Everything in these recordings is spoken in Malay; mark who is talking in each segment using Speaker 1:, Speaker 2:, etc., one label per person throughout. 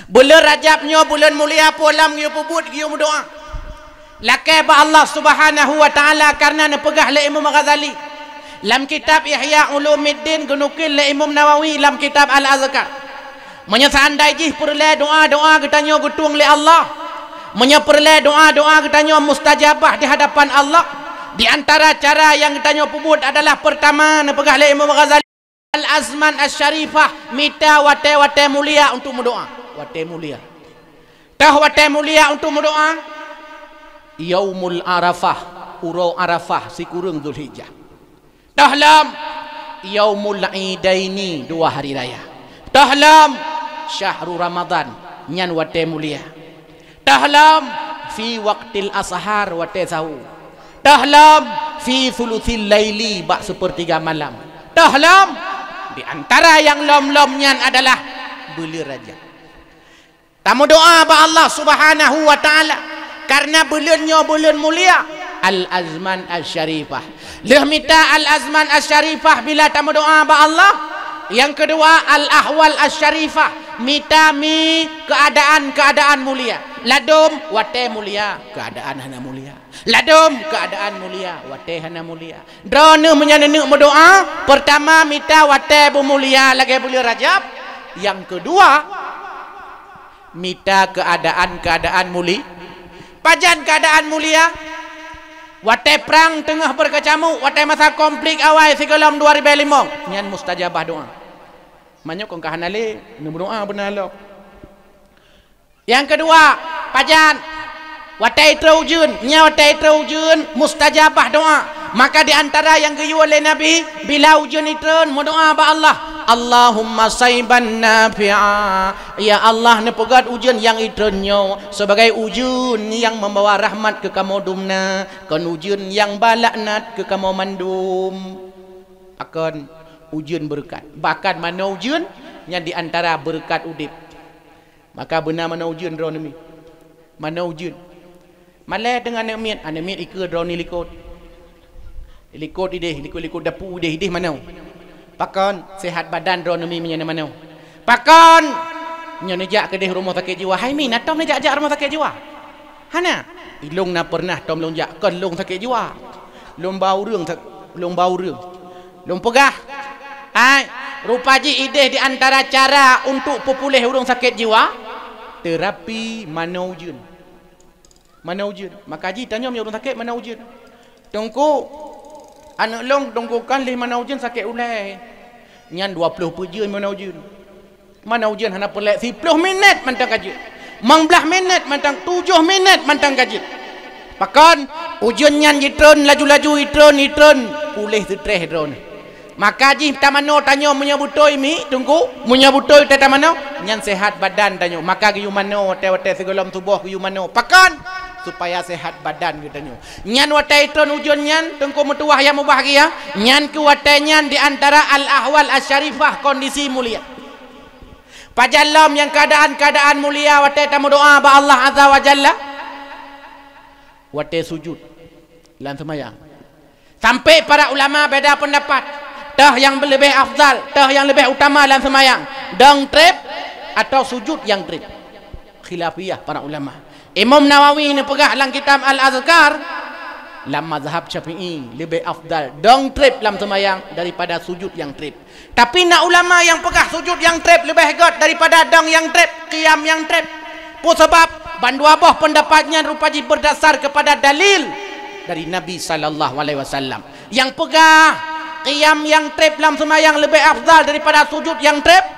Speaker 1: Bulan Rajabnya bulan mulia polam giu pubut giu berdoa. Lakai ba Allah Subhanahu wa taala karena nepegah le Imam Ghazali. Lam kitab Ihya Ulumuddin gunukil le Imam Nawawi lam kitab Al-Azkar. Menyesandai jih perle doa-doa katanya gutung le Allah. Menyeperle doa-doa katanya mustajabah di hadapan Allah. Di antara cara yang katanya pubut adalah pertama nepegah le Imam Ghazali Al-Azman Asy-Syarifah mita wate-wate mulia untuk berdoa. Wate mulia. Tah wate mulia untuk berdoa. Yaumul Arafah, urau Arafah si kurang Zulhijjah. Dahlam Yaumul Idaini, 2 hari raya. Dahlam Syahrul Ramadan, nyan wate mulia. Dahlam fi waqtil ashar wate sahur. Dahlam fi thuluthil laili, bak sepertiga malam. Dahlam di antara yang lom-lom nyan adalah bulan Rajab. Tamu doa ba Allah Subhanahu wa taala karena bulannya bulan mulia Al-Azman Asy-Syarifah. Leh minta Al-Azman Asy-Syarifah bila tamu doa ba Allah. Yang kedua Al-Ahwal Asy-Syarifah, minta mi keadaan-keadaan mulia. Ladum wate mulia, keadaan hana mulia. Ladum keadaan mulia, wate hana mulia. Drone menyanyi berdoa, pertama minta wate bu mulia lagi bulan Rajab. Yang kedua minta keadaan mulia. Pajan keadaan mulia. Wate perang tengah berkecamuk, wate masa konflik awal segelam 2005. Nyan mustajabah doa. Manyo kong kahanale, nu berdoa benar lo. Yang kedua, pajan wate traujun, nya wate traujun mustajabah doa. Maka di antara yang geyu oleh Nabi bila ujun itreun berdoa ba Allah. Allahumma saiban nafi'a. Ya Allah nepegat ujian yang itrenyo sebagai ujian yang membawa rahmat ke kamu dumna, kan ujian yang balaknat ke kamu mandum. Akan ujian berkat. Bahkan mana ujian yang di antara berkat udip. Maka benar mana ujian dronemi. Mana ujian. Malah dengan anemit ikut drone likut. Likut ideh, likut dapu ideh mana. Pakon sehat badan dronemi menyana mana. Pakon nyonejak ke deh rumah sakit jiwa. Hai min atom nejak rumah sakit jiwa. Hana ilung na pernah tom lonjak kon long sakit jiwa. Long bau reung long pegah. Ai rupa ji ideh di antara cara untuk pepulih urang sakit jiwa terapi manaujun. Maka ji tanya urang sakit manaujun. Tungku anak long tunggukan leh manaujun sakit ulai. Nyan 20 pujun manaujun hana pelak 10 minit mantang kaji. 15 minit mantang 7 minit mantang kaji. Pakan ujian nyan itron laju-laju itron pulih stres drone. Maka ji tamano tanyo menyabutoi mi tunggu menyabutoi tamano nyan sehat badan tanyo. Maka giyu mano wate segolom tubuh giyu mano. Pakan supaya sehat badan katanya. Nyan watai itron ujian nyan tengku metuah yang bahagia. Nyan ku watai nyan di antara Al-Ahwal Asy-Syarifah kondisi mulia. Pajalom yang keadaan mulia watai tamu doa ba Allah Azza wa Jalla. Watai sujud lan semayang. Sampai para ulama beda pendapat. Tah yang lebih afdal, tah yang lebih utama dalam semayang. Dang trip atau sujud yang trip. Khilafiyah para ulama. Imam Nawawi ni pegah dalam kitab Al-Azkar, dalam mazhab Syafi'i lebih afdal dang trip dalam semayang daripada sujud yang trip. Tapi nak ulama yang pegah sujud yang trip lebih hebat daripada dang yang trip, qiyam yang trip. Pun sebab bandu abah pendapatnya rupaji berdasar kepada dalil dari Nabi sallallahu alaihi wasallam. Yang pegah qiyam yang trip dalam semayang lebih afdal daripada sujud yang trip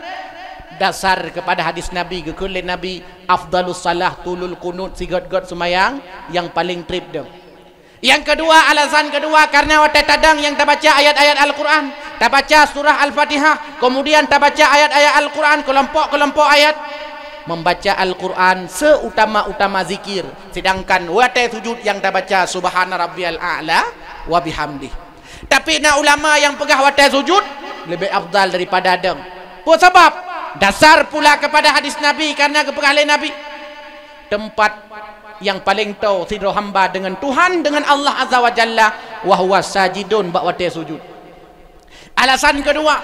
Speaker 1: dasar kepada hadis Nabi kekulin Nabi afdalus salah tulul qunut sigat-gat semayang yang paling trip dah. Yang kedua, alasan kedua karena waktu tadang yang tak baca ayat-ayat Al-Quran, tak baca surah Al-Fatihah, kemudian tak baca ayat-ayat Al-Quran, kelompok-kelompok ayat membaca Al-Quran seutama-utama zikir, sedangkan waktu sujud yang tak baca subhana rabbiyal a'la wa bihamdih. Tapi nak ulama yang pegah waktu sujud lebih afdal daripada adang. Apa sebab? Dasar pula kepada hadis Nabi karena kepegahlian Nabi. Tempat yang paling tahu sidro hamba dengan Tuhan, dengan Allah Azza wa Jalla, wa huwa sajidun bak waktu sujud. Alasan kedua,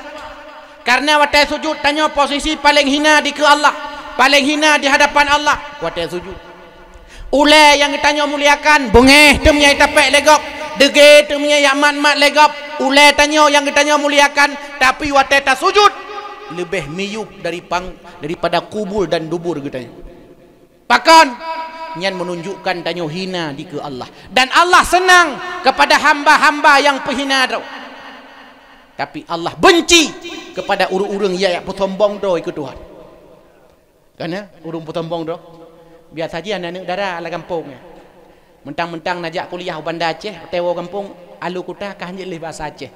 Speaker 1: karena waktu sujud tanya posisi paling hina di ke Allah. paling hina di hadapan Allah, kuatir sujud. Ulai yang ditanya muliakan, bungeh tu punya itapek legop, dege tu punya yang mat-mat legop. Ulai tanya yang ditanya muliakan, tapi watir tak sujud, lebih miyuk daripada kubur dan dubur katanya. Bahkan nyan menunjukkan tanya hina di ke Allah, dan Allah senang kepada hamba-hamba yang penghina tu. Tapi Allah benci kepada urang-urang yang bersombong tu ikut Tuhan. Kerana urang bersombong tu biasa saja anak-anak dara ala kampung. Mentang-mentang najak kuliah bandar Aceh, tewa kampung alu kuta kah hanya leh bahasa Aceh.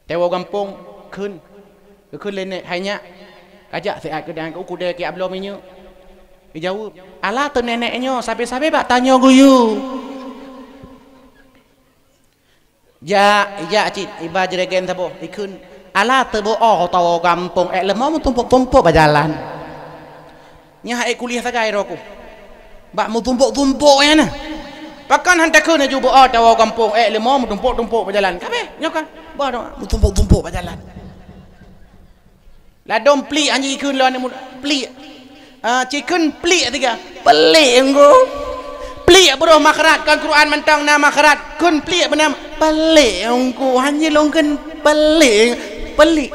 Speaker 1: Tewa kampung kun lenek hanya kajak seat ke dan ku dia ke ablo minyak. Dia jawab, "Ala tu neneknya sampai-sampai bak tanya guyu." Ja cit iba jeregen sabo ikun ala tebo tawa kampung lemah tumpuk-tumpuk berjalan. Nya ai kuliah sagai roku. Bak mu tumpuk-tumpuk ya nah. Pakan hantakun ju bo tawa kampung lemah tumpuk-tumpuk berjalan. Kabeh nyokan. Ba mu tumpuk-tumpuk berjalan. La dom pli anji ikun lo ni pli. Cikun pli tiga. Pelik engko. Pelik bro makharat kan Quran mentang nama makharat kun pelik benar pelik engko hanya longken pelik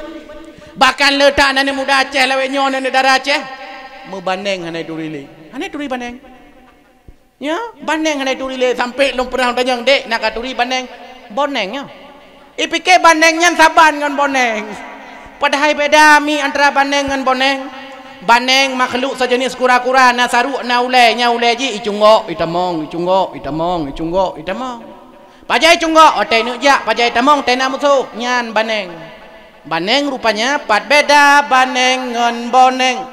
Speaker 1: bahkan letak nane muda Aceh lawe nyon nane dara Aceh membanding hanai turile banding ya banding hanai turile sampai long pernah tanya dek nak turi banding boneng ya ipike bandengnya saban ngan boneng padahal beda mi antara bandeng ngan boneng. Baneng makhluk sejenis kura-kura na saruk na ulai ji icungok itamong pajai cungok otai nu ja pajai tamong tena musuh nyan baneng rupanya pat beda baneng ngan boneng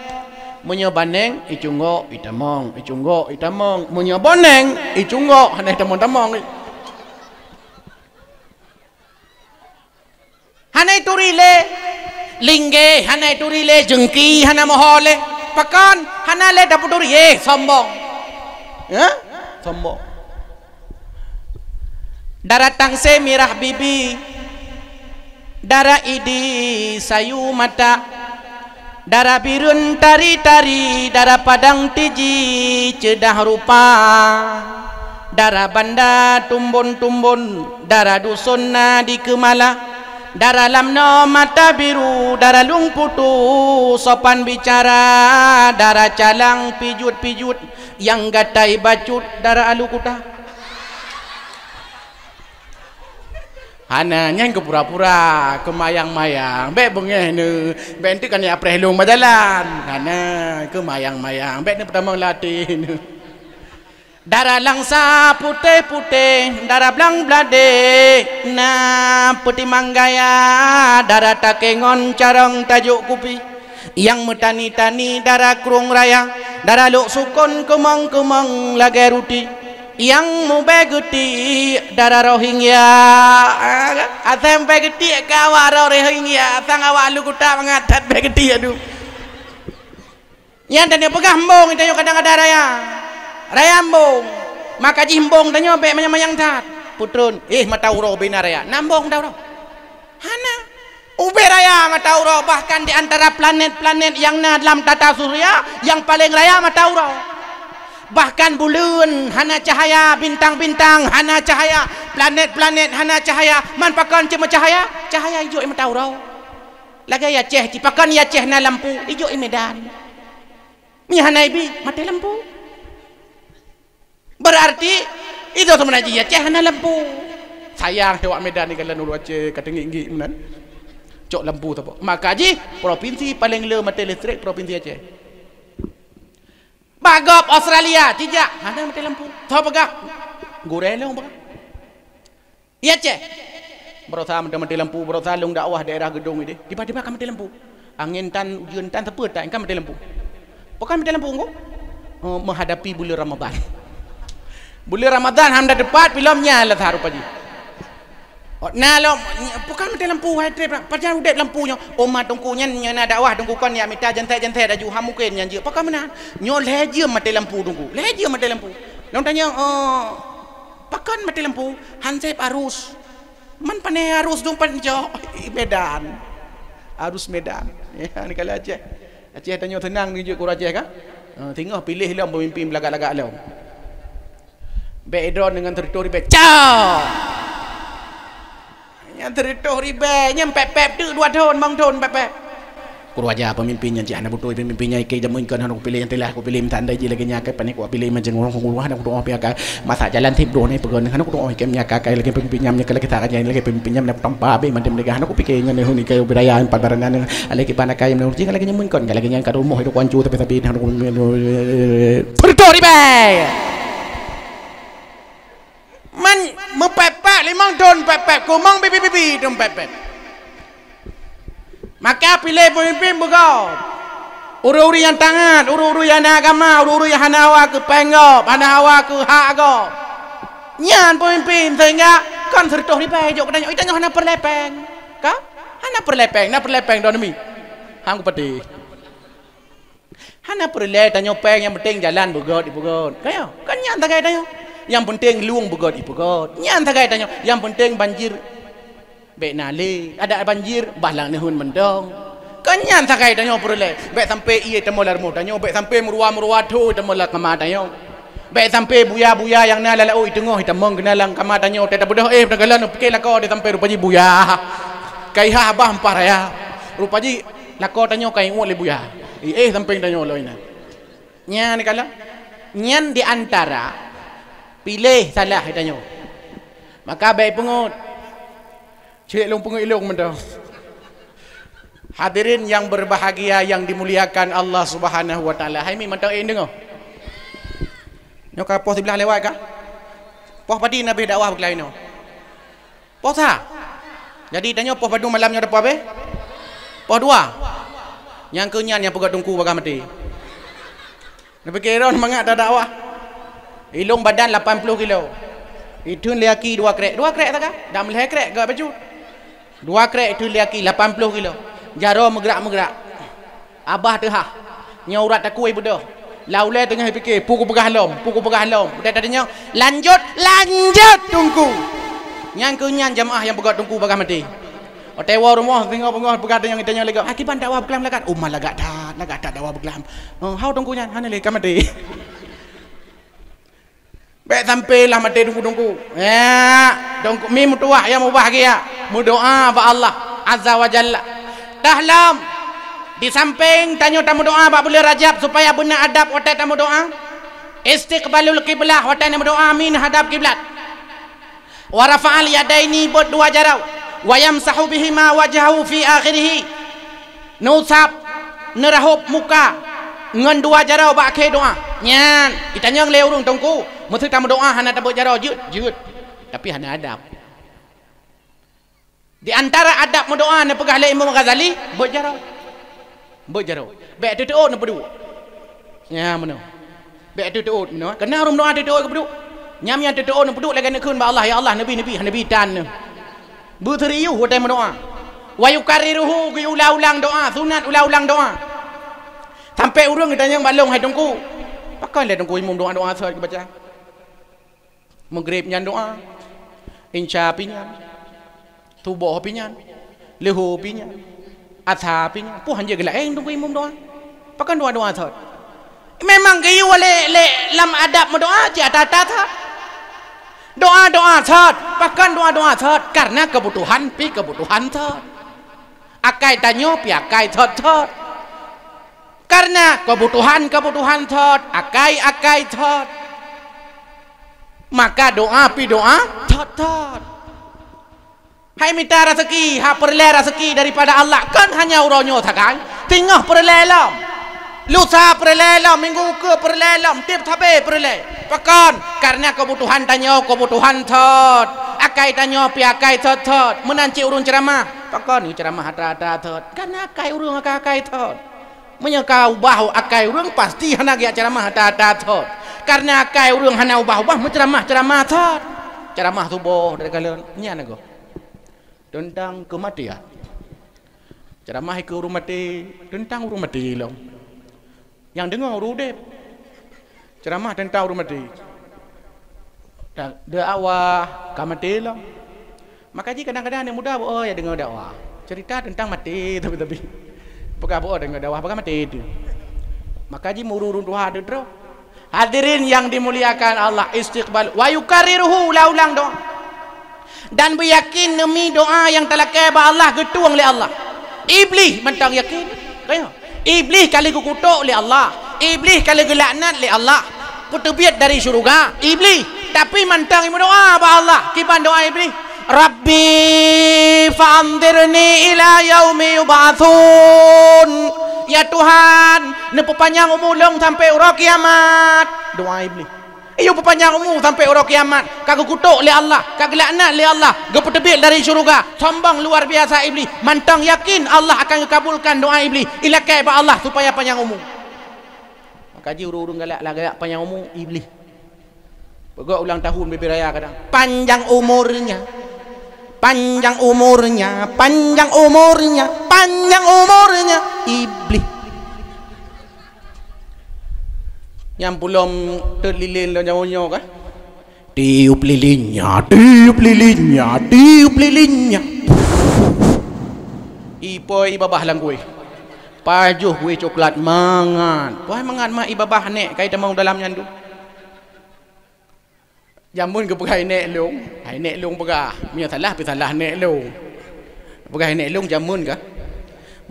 Speaker 1: munyo baneng icungok itamong munyo boneng icungok hanai tamong hanai turile lingge hanai turile jengki hana mohole pakan hana le daputuri sombong ya sombong darah tangse mirah bibi darah idi sayu mata darah birun tari-tari darah padang tiji cedah rupa darah banda tumbun-tumbun darah dusun di kemala darah lamno mata biru darah lung putu sopan bicara darah calang pijut-pijut yang gatai bacut darah alu kuta hana nyang ke pura-pura kemayang-mayang bek bengeh ne bek enti kan ya prehlung berjalan hana kemayang-mayang bek ne pertama latih ne darah langsa putih-putih darah belang blade na putih manggaya darah takengon carong tajuk kupi yang metani-tani darah kurung raya darah luk sukun kemang-kemang lagi ruti yang mubegeti darah Rohingya asam begeti kawar Rohingya sang awak lu kuta mengatat begeti aduh yang tanya pegah mbong itu kadang-kadang rayambong maka jimbong tanya be mayang tat putrun matauro bina raya nambong dah hana ube raya matauro bahkan di antara planet-planet yang dalam tata surya yang paling raya matauro bahkan bulan hana cahaya bintang-bintang hana cahaya planet-planet hana cahaya man pakan cuma cahaya hijau matauro lagi ya ceh pakan ya ceh na lampu hijau Medan mi hana ibi mati lampu berarti itu sebenarnya ya cahana lampu sayang tewak Medan ni kalau nuru Aceh kata ngik-ngik menan cok lampu tu maka ji provinsi paling le mati listrik provinsi Aceh bagop Australia tidak ada mati lampu tahu pegak gurelong pegak ya Aceh berusaha mati lampu berusaha lung dakwah daerah gedung ini tiba-tiba kan mati lampu angin tan ujian tan tepat tak kan mati lampu bukan mati lampu engkau menghadapi bulan Ramadan bulan Ramadan hamda depat filmnya lah haru pagi. Nah lo bukan mati lampu hai trip pajan udet lampunya omat tungkunya nyana dakwah tungku kan ya mita jantai daju hamuken yang je pakai mana nyo leje mati lampu tungku leje mati lampu long tanya pakan mati lampu hansep arus man pane arus dong pan jo Medan arus Medan ya ni kali aja Aceh tanya tenang tunjuk ku Aceh kan? Tengah pilih lah pemimpin belagak-lagak lah. Backdown dengan teritori back. Ciao. Yang teritori back, yang pep-pep tu 2 tahun, bang tahun pep-pep. Ku aja pemimpinnya cik anak betul pemimpinnya ke jamunkan aku pilih yang telah aku pilih minta andai je lagi nyakai panik aku pilih macam orang rumah aku doa pihak masa jalan tip do ni pegon aku doa ke nyakai lagi pemimpinnya lagi tak aja lagi pemimpinnya tanpa be macam lagi aku pikir ngene huni ke budaya padaran lagi panakai menurut jing lagi nyamunkan lagi yang ka rumah itu kuancu tapi aku teritori bae man mepepek 5 tahun pepek kumang bibi dom pepek. Maka pilih pemimpin begau. Uru-uru yang tangan, uru-uru yang agama, uru-uru yang hanawa ke penggop, hanawa ke hak go. Nyan pemimpin sehingga kan sertoh ni bae jok tanya, "Itanya hana perlepeng." Ka? Hana perlepeng don mi. Hang peti. Hana perle tanya peng yang penting jalan begot ibugot. Kayo, kan nyan tagai tanya. Yang penting luang begot ibugot. Nyan tagai tanya, yang penting banjir Bek nali, ada banjir, balang nehun mendong. Kanyan sakai tanyo perle. Bek sampai iye temolar mu tanyo, bek sampai murua tu temolar kama tanyo. Bek sampai buya yang nala oi tengok hitamong kenalang kama tanyo, teta bodoh penagalan pikir lako dia sampai rupaji buya. Kai ha bah ampar ya. Rupaji lako tanyo kai ngol le buya. Sampai tanyo loina. Nyan kala. Nyan di antara pilih salah tanyo. Maka baik pengut cik long pengilung mendah. Hadirin yang berbahagia yang dimuliakan Allah Subhanahu wa taala. Hai mi mentang dengar. Nyok poh sebelah lewat kah? Poh padi nabi dakwah berkelain no. Poh sa. Jadi tanya poh padu malamnya depa be? Poh 2. Yang kenyan yang pegat tungku bagah mati. Nabi kira mangat dakwah. Ilung badan 80 kilo. Itu lelaki 2 krek. 2 krek tak kah? Dah meleh krek gak baju. 2 krek itu lelaki 80 kilo. Jaro megrak-megrak. Abah tehah. Nyaurat aku ibu dah. Laulai tengah fikir, pukul pegah lom. Dia tadinya lanjut tunggu. Yang kenyan jamaah yang pegat tunggu bagah mati. Otewa rumah tengok pegat yang ditanya lagi. Akibat dakwah berkelam lagat. Umar lagak tak dakwah berkelam. Hau tunggunya, hana lagi mati. Baik sampailah mati tunggu. Ya, tunggu mi mutuah yang bahagia. Berdoa kepada Allah Azza wa Jalla. Dahlam di samping tanya tamu doa pak boleh Rajab supaya benar adab watai tamu doa. Istiqbalul qiblah watai tamu doa amin hadap kiblat. Wa rafa'al yadaini buat 2 jarau. Wa yamsahu bihima wajhahu fi akhirih. Nusap nerahup muka ngan 2 jarau bak ke doa. Nyan, ditanya leu urung tungku. Mesti tamu doa hana tabuk jarau jut. Tapi hana adab. Di antara adab mendoa na pegah le Imam Ghazali buat jarau. Baik tutup na pedu. Ya mano. Baik tutup mano. Kena orang doa tutup ke pedu. Nyam yang tutup na pedu lagi nak kun ba Allah ya Allah nabi tan. Berteriuh hotai mendoa. Wa yukarriruhu ulang doa, sunat ulang doa. Sampai urang ditanya balong hai tungku. Pakai le tungku imam doa sahar baca. Maghrib nyan doa. Insya pinyan. Tubuh pinyan. Leho pinyan. Atha pinyan. Puhan je gelak tunggu imam doa. Pakai doa sahar. Memang gayu le lam adab mendoa je tata. Doa sahar. Pakai doa sahar karena kebutuhan sahar. Akai tanyo pi akai sahar. Karena kebutuhan thot, akai thot. Maka doa thot. Hai minta rezeki, ha perle rezeki daripada Allah. Kan hanya uronyo sakai. Tingah perle lam. Lusa perle lam, minggu ke perle lam, tip thabe perle. Pakan karena kebutuhan tanyo thot. Akai tanyo pi akai thot. Menanci urun ceramah. Pakan ni ceramah hata thot. Karena akai urun akai thot. Menyangka ubah akai urang pasti hana ge ceramah hata thot. Karena akai urang hana ubah ceramah thot. Ceramah subuh dari kalian nya nago. Tentang kematian. Ceramah ke urang mati, tentang urang mati long. Yang dengar urudep. Ceramah tentang urang mati. Dakwah ka mati long. Maka kadang-kadang yang muda ya dengar dakwah. Cerita tentang mati tapi Pegah boh dengan dawah pegah mati itu. Maka ji mururun Tuhan itu. Hadirin yang dimuliakan Allah, istiqbal wa yukarriruhu ulang doa. Dan beryakin demi doa yang telah keba Allah getuang oleh Allah. Iblis mentang yakin. Kaya. Iblis kali kukutuk oleh Allah. Iblis kali gelaknat oleh Allah. Kutebiat dari syurga. Iblis. Tapi mentang ibu doa ba Allah. Kiban doa iblis. Rabbi fa'andirni ila yaumi yub'atsun. Ya Tuhan, neperpanjang umur sampai urang kiamat. Doa iblis. Iyo perpanjang umur sampai urang kiamat. Kagak kutuk oleh Allah, kagak laknat oleh Allah, gak tertebik dari syurga. Sombong luar biasa iblis. Mantang yakin Allah akan kabulkan doa iblis. Ilakai ba Allah supaya panjang umur. Maka ji urung-urung galak panjang umur iblis. Pegak ulang tahun bebe raya kadang. Panjang umurnya. Panjang umurnya, panjang umurnya, panjang umurnya iblis. Yang belum terlilin lo nyawa-nyawa kan? Tiup lilinnya, tiup lilinnya, tiup lilinnya. Ipoi ibabah lang kue. Pajuh kue coklat mangan. Wah mangan mah ibabah nek kait mau dalamnya tu. Jamun ke pegai nek long. Hai nek long pegah. Mia salah pi salah nek long. Pegai nek long jamun ke?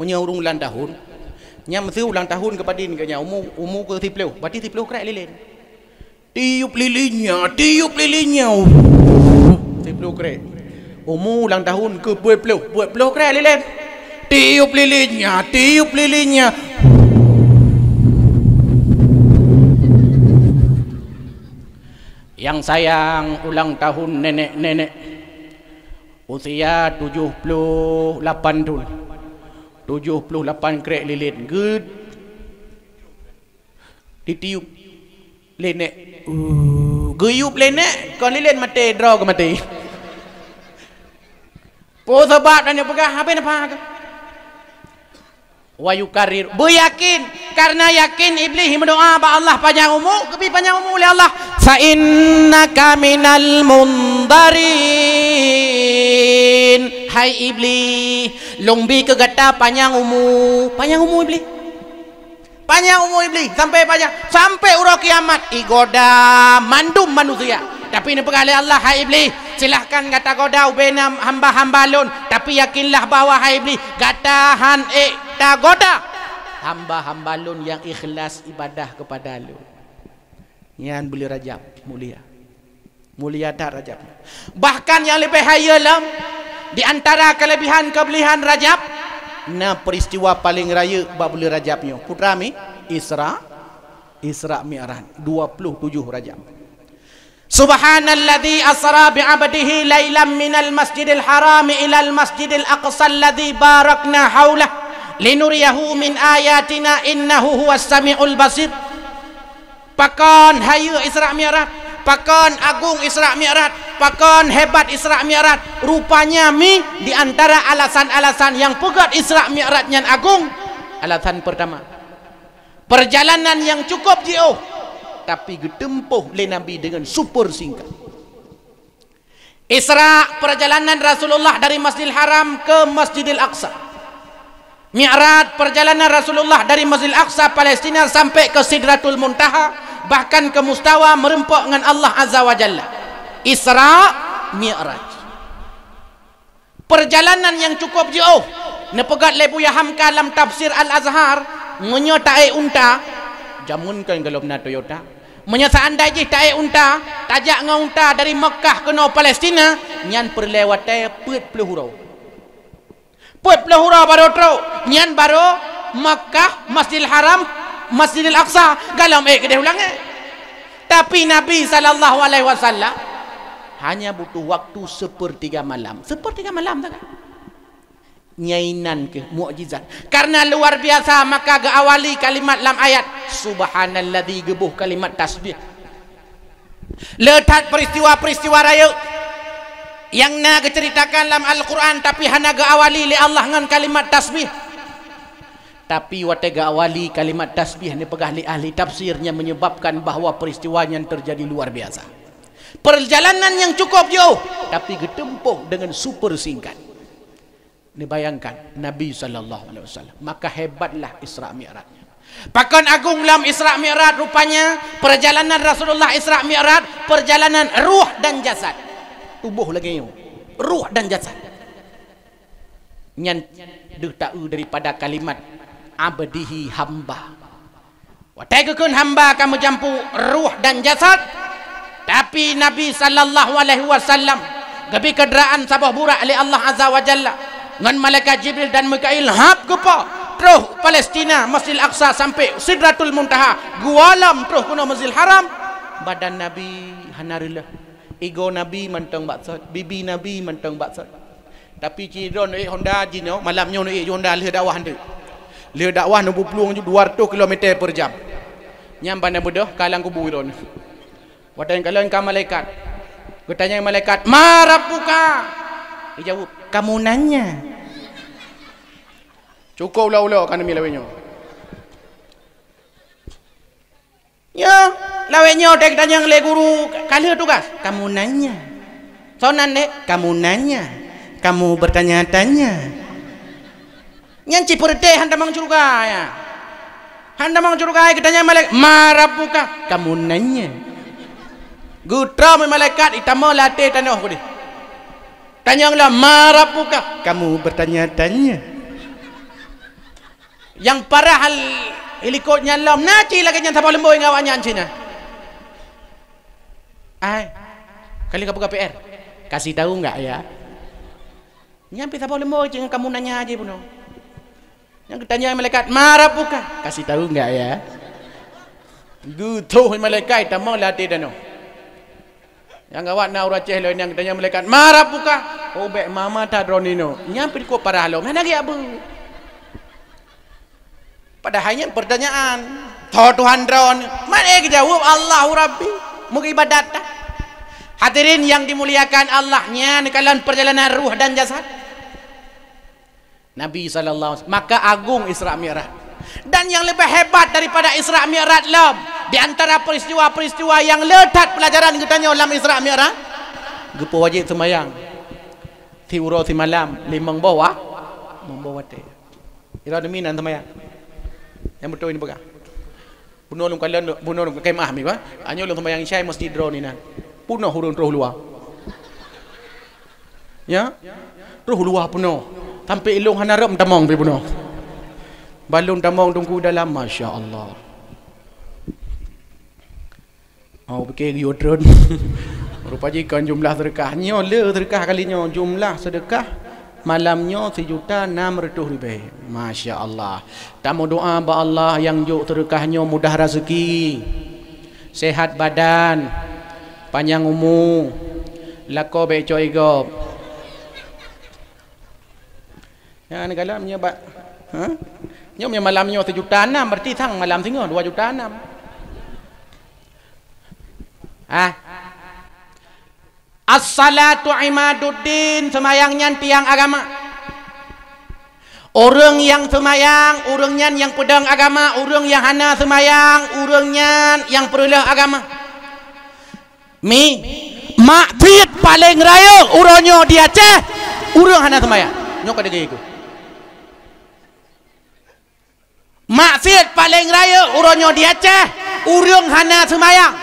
Speaker 1: Munya urung ulang tahun. Nya mesti ulang tahun ke padin ke nya umur ke 30. Berarti 30 krek lilin. Tiup lilinnya, tiup lilinnya. 30 krek. Umur ulang tahun ke 20 krek lilin. Tiup lilinnya, tiup lilinnya. Yang sayang ulang tahun nenek-nenek usia 78 tahun 78 krek lilin good ditiup lenek guyup lenek kon lilin mati draw ke mati po sebab dan pegah apa ke wa yukarir beryakin karena yakin iblis berdoa ba Allah panjang umur kepi panjang umur oleh Allah fa innaka minal mundarin. Hai iblis lombi ke gata panjang umur iblis sampai urang kiamat igoda mandum manusia. Tapi ini pegale Allah hai iblis silahkan gata goda ubena hamba-hamba lon tapi yakinlah bahwa hai iblis gatahan tak goda hamba-hamba lun yang ikhlas ibadah kepada lu. Yan boleh Rajab mulia tak Rajab. Bahkan yang lebih hayalam di antara kelebihan Rajab na peristiwa paling raya bab boleh Rajabnya putra mi Isra Mi'raj 27 Rajab. Subhanalladzi asra bi'abdihi lailan minal masjidil haram ila al masjidil aqsa alladzi barakna haulah linuriyahu min ayatina innahu huwas samiul basir. Pakon hayu Isra Mi'raj, pakon agung Isra Mi'raj, pakon hebat Isra Mi'raj. Rupanya di antara alasan-alasan yang pegat Isra Mi'raj yang agung, alasan pertama perjalanan yang cukup jauh tapi ditempuh oleh Nabi dengan super singkat. Isra perjalanan Rasulullah dari Masjidil Haram ke Masjidil Aqsa. Mi'raj perjalanan Rasulullah dari Masjidil Aqsa Palestina sampai ke Sidratul Muntaha, bahkan ke mustawa merempok dengan Allah Azza wa Jalla. Isra Mi'raj perjalanan yang cukup jauh. Nepegat lebu yaham kalam tafsir Al-Azhar menyotai unta jamunkan galop na Toyota menyasaan daji tae unta tajak ngau unta dari Mekah ke Palestina nyan perlewat put pelahurau baru tro nyan baru Mekah Masjidil Haram Masjidil Aqsa galam kedeh ulangnya. Tapi Nabi SAW hanya butuh waktu sepertiga malam tak kan? Nyainan ke mukjizat karena luar biasa maka awali kalimat lam ayat subhanalladzi gebuh kalimat tasbih letak peristiwa-peristiwa raya yang nak ceritakan dalam Al-Quran tapi hanya awali li Allah dengan kalimat tasbih. Tapi watega awali kalimat tasbih ni pegah ahli tafsirnya menyebabkan bahawa peristiwanya yang terjadi luar biasa. Perjalanan yang cukup jauh tapi ditempuh dengan super singkat. Ni bayangkan Nabi SAW. Maka hebatlah Isra Mi'rajnya. Pakan agung dalam Isra Mi'raj rupanya perjalanan Rasulullah Isra Mi'raj perjalanan ruh dan jasad. Tubuh lagi ni. Ruh dan jasad. Nyan tahu daripada kalimat abdihi hamba. Wataikun hamba kamu campur ruh dan jasad. Tapi Nabi SAW gabi kedaraan sabah burak oleh Allah Azza wa Jalla dengan malaikat Jibril dan Mikail hap kepa terus Palestina Masjidil Aqsa sampai Sidratul Muntaha gualam terus kuna Masjidil Haram badan Nabi hanarillah ego Nabi mentang baksat bibi Nabi mentang baksat tapi cidron Honda jino malamnya Honda le dakwah ndu le dakwah nu peluang 200 km per jam nyamban bodoh kalang kubu ron wadan kalang ka malaikat bertanya malaikat marabuka dijawab kamu nanya cukup ulah kan mi lawenyo ya lawenyo dek tanya le guru kali tugas kamu nanya sonan dek kamu nanya kamu bertanya-tanya nyanci perde handa mang curga ya handa mang curga kita tanya malaikat marabuka kamu nanya gutra malaikat itama latih tanah ko di tanyanglah marabuka kamu bertanya-tanya yang parah hal helikopternya lam naci lagi yang tapal lemboy ngawanya Cina ai kali kamu KPR kasih tahu enggak ya nyampe tapal lemboy jangan kamu nanya aja puno yang ditanya malaikat marabuka kasih tahu enggak ya gutuh malaikat itama latih tanah yang awak nak uraceh lain yang tanya malaikat marah buka obek mama ta dronino nyampe ko parah lo mana lagi abu padahalnya pertanyaan Tuhan dron mana jawab Allahu Rabbi muka ibadat hadirin yang dimuliakan Allahnya kalian perjalanan ruh dan jasad Nabi SAW maka agung Isra Mi'raj dan yang lebih hebat daripada Isra Mi'raj lam di antara peristiwa-peristiwa yang letak pelajaran kita dalam Isra Mi'raj gepo wajib semayang tiuro si malam limang bawah membawa teh ira demi nan semayang yang betul ini bukan bunuh lum kalian bunuh lum kemah mi ba anyo lum semayang isya mesti drone ini nan punuh hurun roh luar ya roh luar punuh sampai ilung hanarap tamong pi punuh balung tamong tunggu dalam Masya Allah oh pakai deodorant rupanya kan jumlah sedekahnya le sedekah kalinya jumlah sedekah malamnya 1.600.000 Masya Allah tamu doa ba Allah yang juk sedekahnya mudah rezeki sehat badan panjang umur lako beco igop ya negalamnya ba ha nyom yang malamnya 1.6 berarti sang malam tengah 2.6 As-salatu imaduddin semayangnya tiang agama orang yang semayang orangnya yang pedang agama orang yang hana semayang orangnya yang perlu agama maksiat paling raya orangnya di Aceh orang hana semayang nyok ada gaya maksiat paling raya orangnya di Aceh orang hana semayang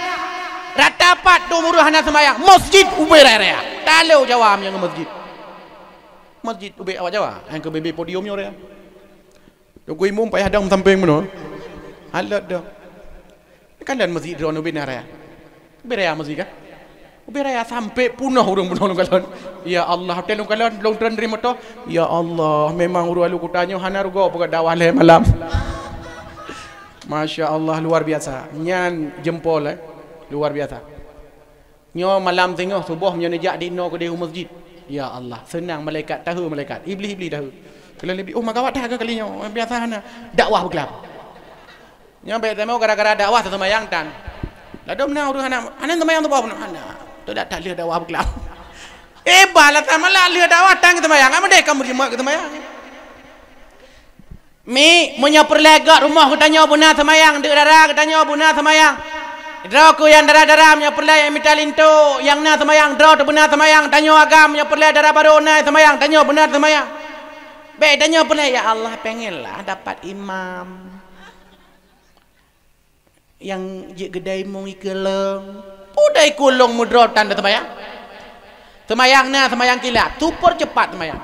Speaker 1: ratapat do muruh hana semayang masjid ube raya talau jawab yang masjid ube awak jawab yang ke bebe podiumnya raya do ku imum payah dang samping meno alat dah kan dan masjid drone ube raya masjid kan ube raya sampai punah urang punah kalon ya Allah telung kalon long tren terima to ya Allah memang uru alu kutanya hana rugo buka dakwah le malam Masya Allah luar biasa nyan jempol luar biasa nyo malam tengah subuh menyo nejak di no ke di masjid ya Allah senang malaikat tahu malaikat iblis tahu kalau lebih oh magawat dah ke kalinya biasa hana dakwah berkelap nyo be temo gara-gara dakwah semayang tan ladom na urang anak semayang tu apa hana tu dak le dakwah berkelap bala tamala le dakwah tang semayang amade kamu jemaah ke semayang punya perlegat rumah katanya buna semayang dek darah katanya buna semayang draw ku yang darah-darah punya perlai yang mitalinto yang na semayang draw tu buna semayang tanya agam punya perlai darah baru na semayang tanya buna semayang Bedanya pula ya Allah pengenlah dapat imam yang je gedai mung ikeleng. Udai kulung mudrotan dah temayang. Temayangnya temayang kilat, tupur cepat temayang.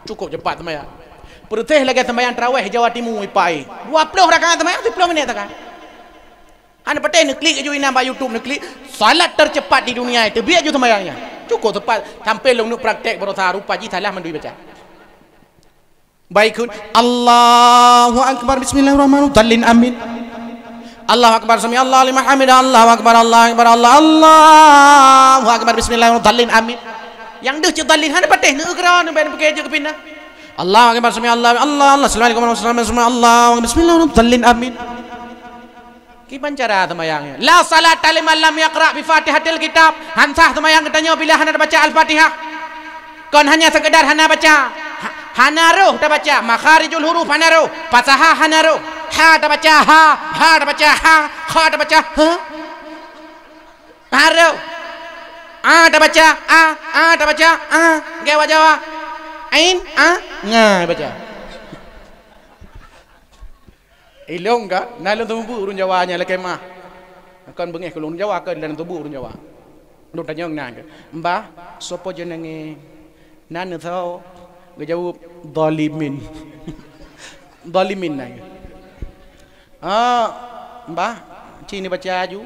Speaker 1: Cukup cepat temayang. Perutih lagi temayang tarawih Jawa Timur ipai. 20 rakaat temayang 10 minit takkan. Anda patah nak klik je inam YouTube nak klik salat tercepat di dunia itu. Biar je temayangnya. Cukup tepat sampai long nak praktek berusaha rupa ji salah mandui baca. Baikun Allahu akbar bismillahirrahmanirrahim. Dallin amin. Allahu akbar sami Allah liman hamidah. Allahu akbar Allahu akbar bismillahirrahmanirrahim. Dallin amin. Yang dah cedalin hana patih nak kerana ben pakai je kepindah. Allahu akbar sami Allah assalamualaikum warahmatullahi wabarakatuh. Allahu bismillahirrahmanirrahim. Dallin amin. Kipan cara temayangnya? La salat liman lam yaqra bi Fatihatil kitab. Hansah temayang katanya bila hana baca Al-Fatihah. Kon hanya sekedar hana baca. Hana roh dah baca makharijul huruf hana roh. Fasaha hana roh. Ha dah baca ha dah baca ha dah baca ha. Haru. Dah baca dah baca Jawa Jawa. Ain nga baca. Ilong ka nalung tubuh urun Jawanya la kemah. Kan bengih ke urun Jawa kan dan tubuh urun Jawa. Lu tanya nang mbah sapa jenenge nan tau ngejawab zalimin. Zalimin nang. Mbah cini baca aju.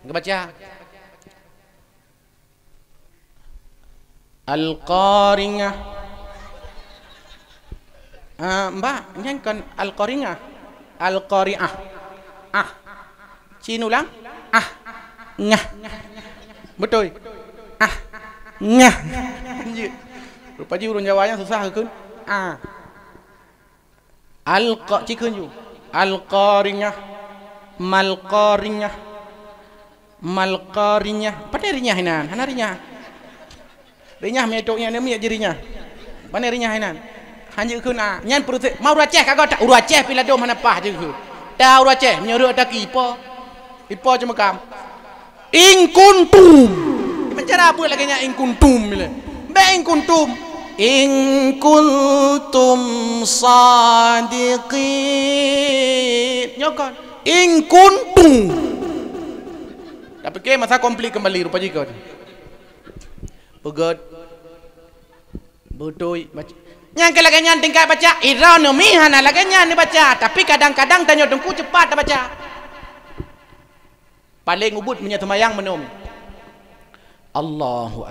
Speaker 1: Enggak baca. Al-Qaringah. Mbah nyanyikan Al-Qaringah. Al-Qari'ah. Cina ulang. Ngah. Betul. Ngah. Rupa ji urun Jawanya susah ke? Cikun ju. Al-Qaringah. Mal-Qaringah. Mal-Qaringah. Pada rinyah hinan. Hana rinyah. Rinyah metoknya ni mi jirinya. Pada rinyah hinan. Hanya ke nak nyan perut mau Aceh kagak tak uru Aceh pila dom mana pah je ke dah uru Aceh menyuruh ada ipo cuma kam in kuntum mencara apa lagi nya in kuntum bila be in kuntum sadiqin nyokon in kuntum tapi ke masa komplit kembali rupa jika pegat betul baca. Yang kelaganya tingkat baca ironomi hana laganya ni baca tapi kadang-kadang tanya dengku cepat baca paling ubud punya temayang menum Allahu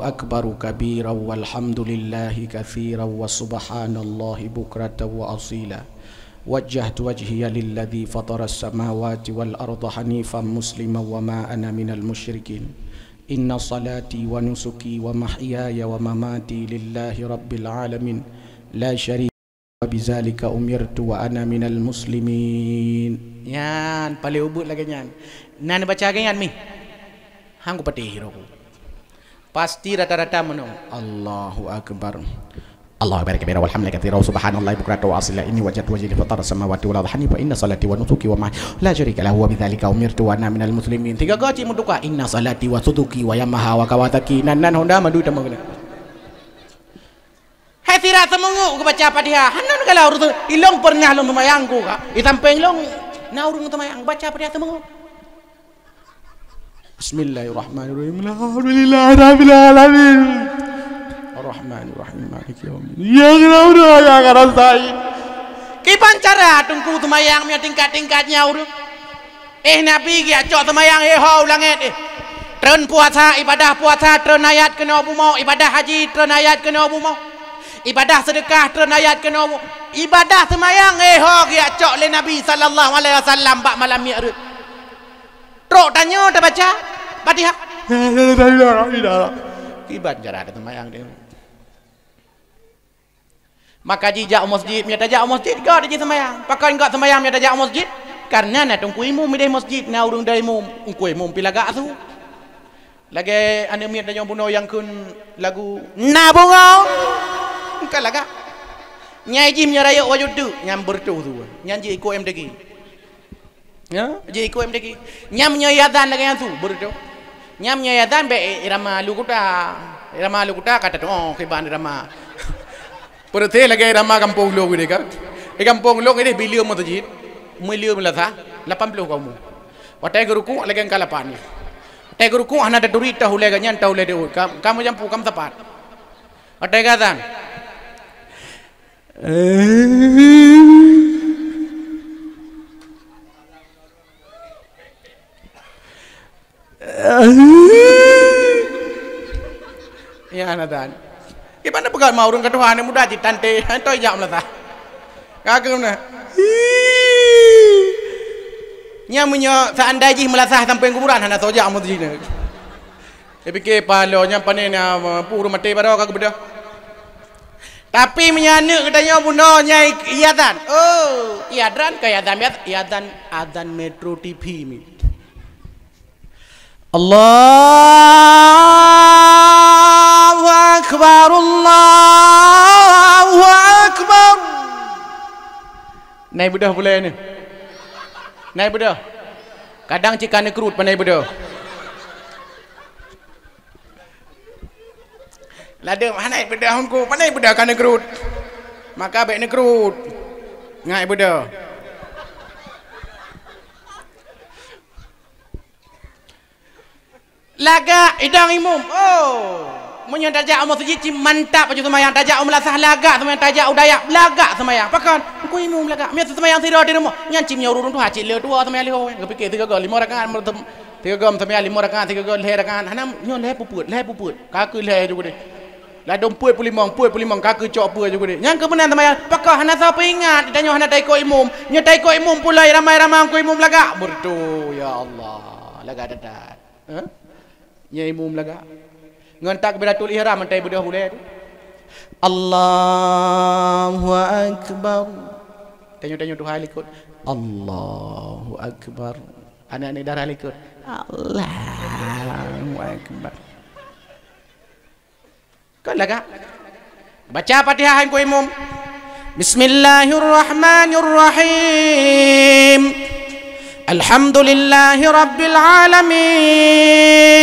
Speaker 1: akbar kabira walhamdulillahi katsiran wa subhanallahi bukratan wa asila wajjahtu wajhiya lilladzi fataras samawati wal arda hanifan musliman wa ma ana minal musyrikin. Inna salati wa nusuki wa mahyaya wa mamati lillahi rabbil alamin la syarika wa bizalika umirtu wa ana minal muslimin. Yan paling ubud lagi nyan. Nan baca ganyan mi. Hang ku patih hiro. Pasti rata-rata menung. Allahu akbar. Allah barik kabira walhamdulillah katsira subhanallahi bukratan wa asila inni wajhatu wajhi li fatara samawati wal ardi hanifa inna salati wa nusuki wa ma la syarika lahu wa bidzalika umirtu wa ana minal muslimin. Tiga gaji muduka inna salati wa suduki wa yamaha wa kawataki nan honda madu tamagna. Hai tira temungu ku baca Fatihah. Hanan kala urut ilong pernah long tumayangku ka. Itampeng long na urung tumayang baca Fatihah temungu. Bismillahirrahmanirrahim. Alhamdulillahi rabbil alamin. Ar-Rahmanir-Rahim Maliki Yaumiddin. Ya Allah ya ngarasai. Kipan cara tungku temayang punya tingkat-tingkatnya urut. Nabi dia cok temayang ho langit tren puasa ibadah puasa tren ayat kena abu mau ibadah haji tren ayat kena abu mau ibadah sedekah tren ayat kena abu ibadah temayang ho dia cok le Nabi sallallahu alaihi wasallam bak malam ni urut. Trok tanya dah baca Fatihah. Kiban cara temayang dia. Maka jijak masjid dia tajak masjid kau dia semayang pakai enggak semayang dia tajak masjid karena nak tungku imum di masjid na urung dari imum ungku imum pilaga tu lagi ane miat tajak buno yang kun lagu nabungau kan laga nyai jim nyaraya wajud tu nyam bertu tu nyanji iko MDG ya ji iko MDG nyam nyai adan lagi yang tu bertu nyam nyai adan be irama lukuta Irama lu kuta kata oh kiban irama. Perthe lagi irama kampung lu gede kan. Kampung lu ini bilion mo tajid. Milion melatha 80 kamu. Watai guruku lagi ang kalapan. Watai guruku ana ada durita hule ganyan tahu le deu. Kamu jampu kam tepat. Watai katan. Ya nadan. Gimana pegat mau urang ketuhan muda ji tante toy jam lah ta. Kagum na. Nya munyo seandainya melasah sampai kuburan hana soja amu tu jina. Fikir palo nya panena puru mati pada kagak beda. Tapi menyana katanya buno nya iatan. Oh, iadran kayak iatan adzan Metro TV mi. Allahu akbar Allahu akbar. Naik bedah boleh ni. Naik bedah. Kadang cikan kerut pandai bedah. Lada mana bedah hongku pandai bedah kan kerut. Maka baik ni kerut. Ngai bedah. Laga idang imum. Oh. Munyo tajak umur sejiji mantap aja semayang tajak umur lasah laga semayang tajak udayak laga semayang pakan ku imum laga miat semayang tidur di rumah nyanci nya urun tu haji le dua semayang liho gepikir 3 gol 5 rakaat 3 gol semayang 5 rakaat 3 gol le rakaat hana nyo le puput kaku le juga de la dom puit pulimong kaku cok pu juga de nyang kebenan semayang pakan hana siapa ingat ditanya hana taiko imum nya taiko imum pulai ramai-ramai ku imum laga bertu ya Allah laga dadat nya imum laga ngan takbiratul ihram mantai budah boleh tu Allahu akbar tanya Tuhan ikut Allahu akbar anak-anak darah ikut Allahu akbar kan laga baca Fatihah ku imum Bismillahirrahmanirrahim Alhamdulillahi rabbil alamin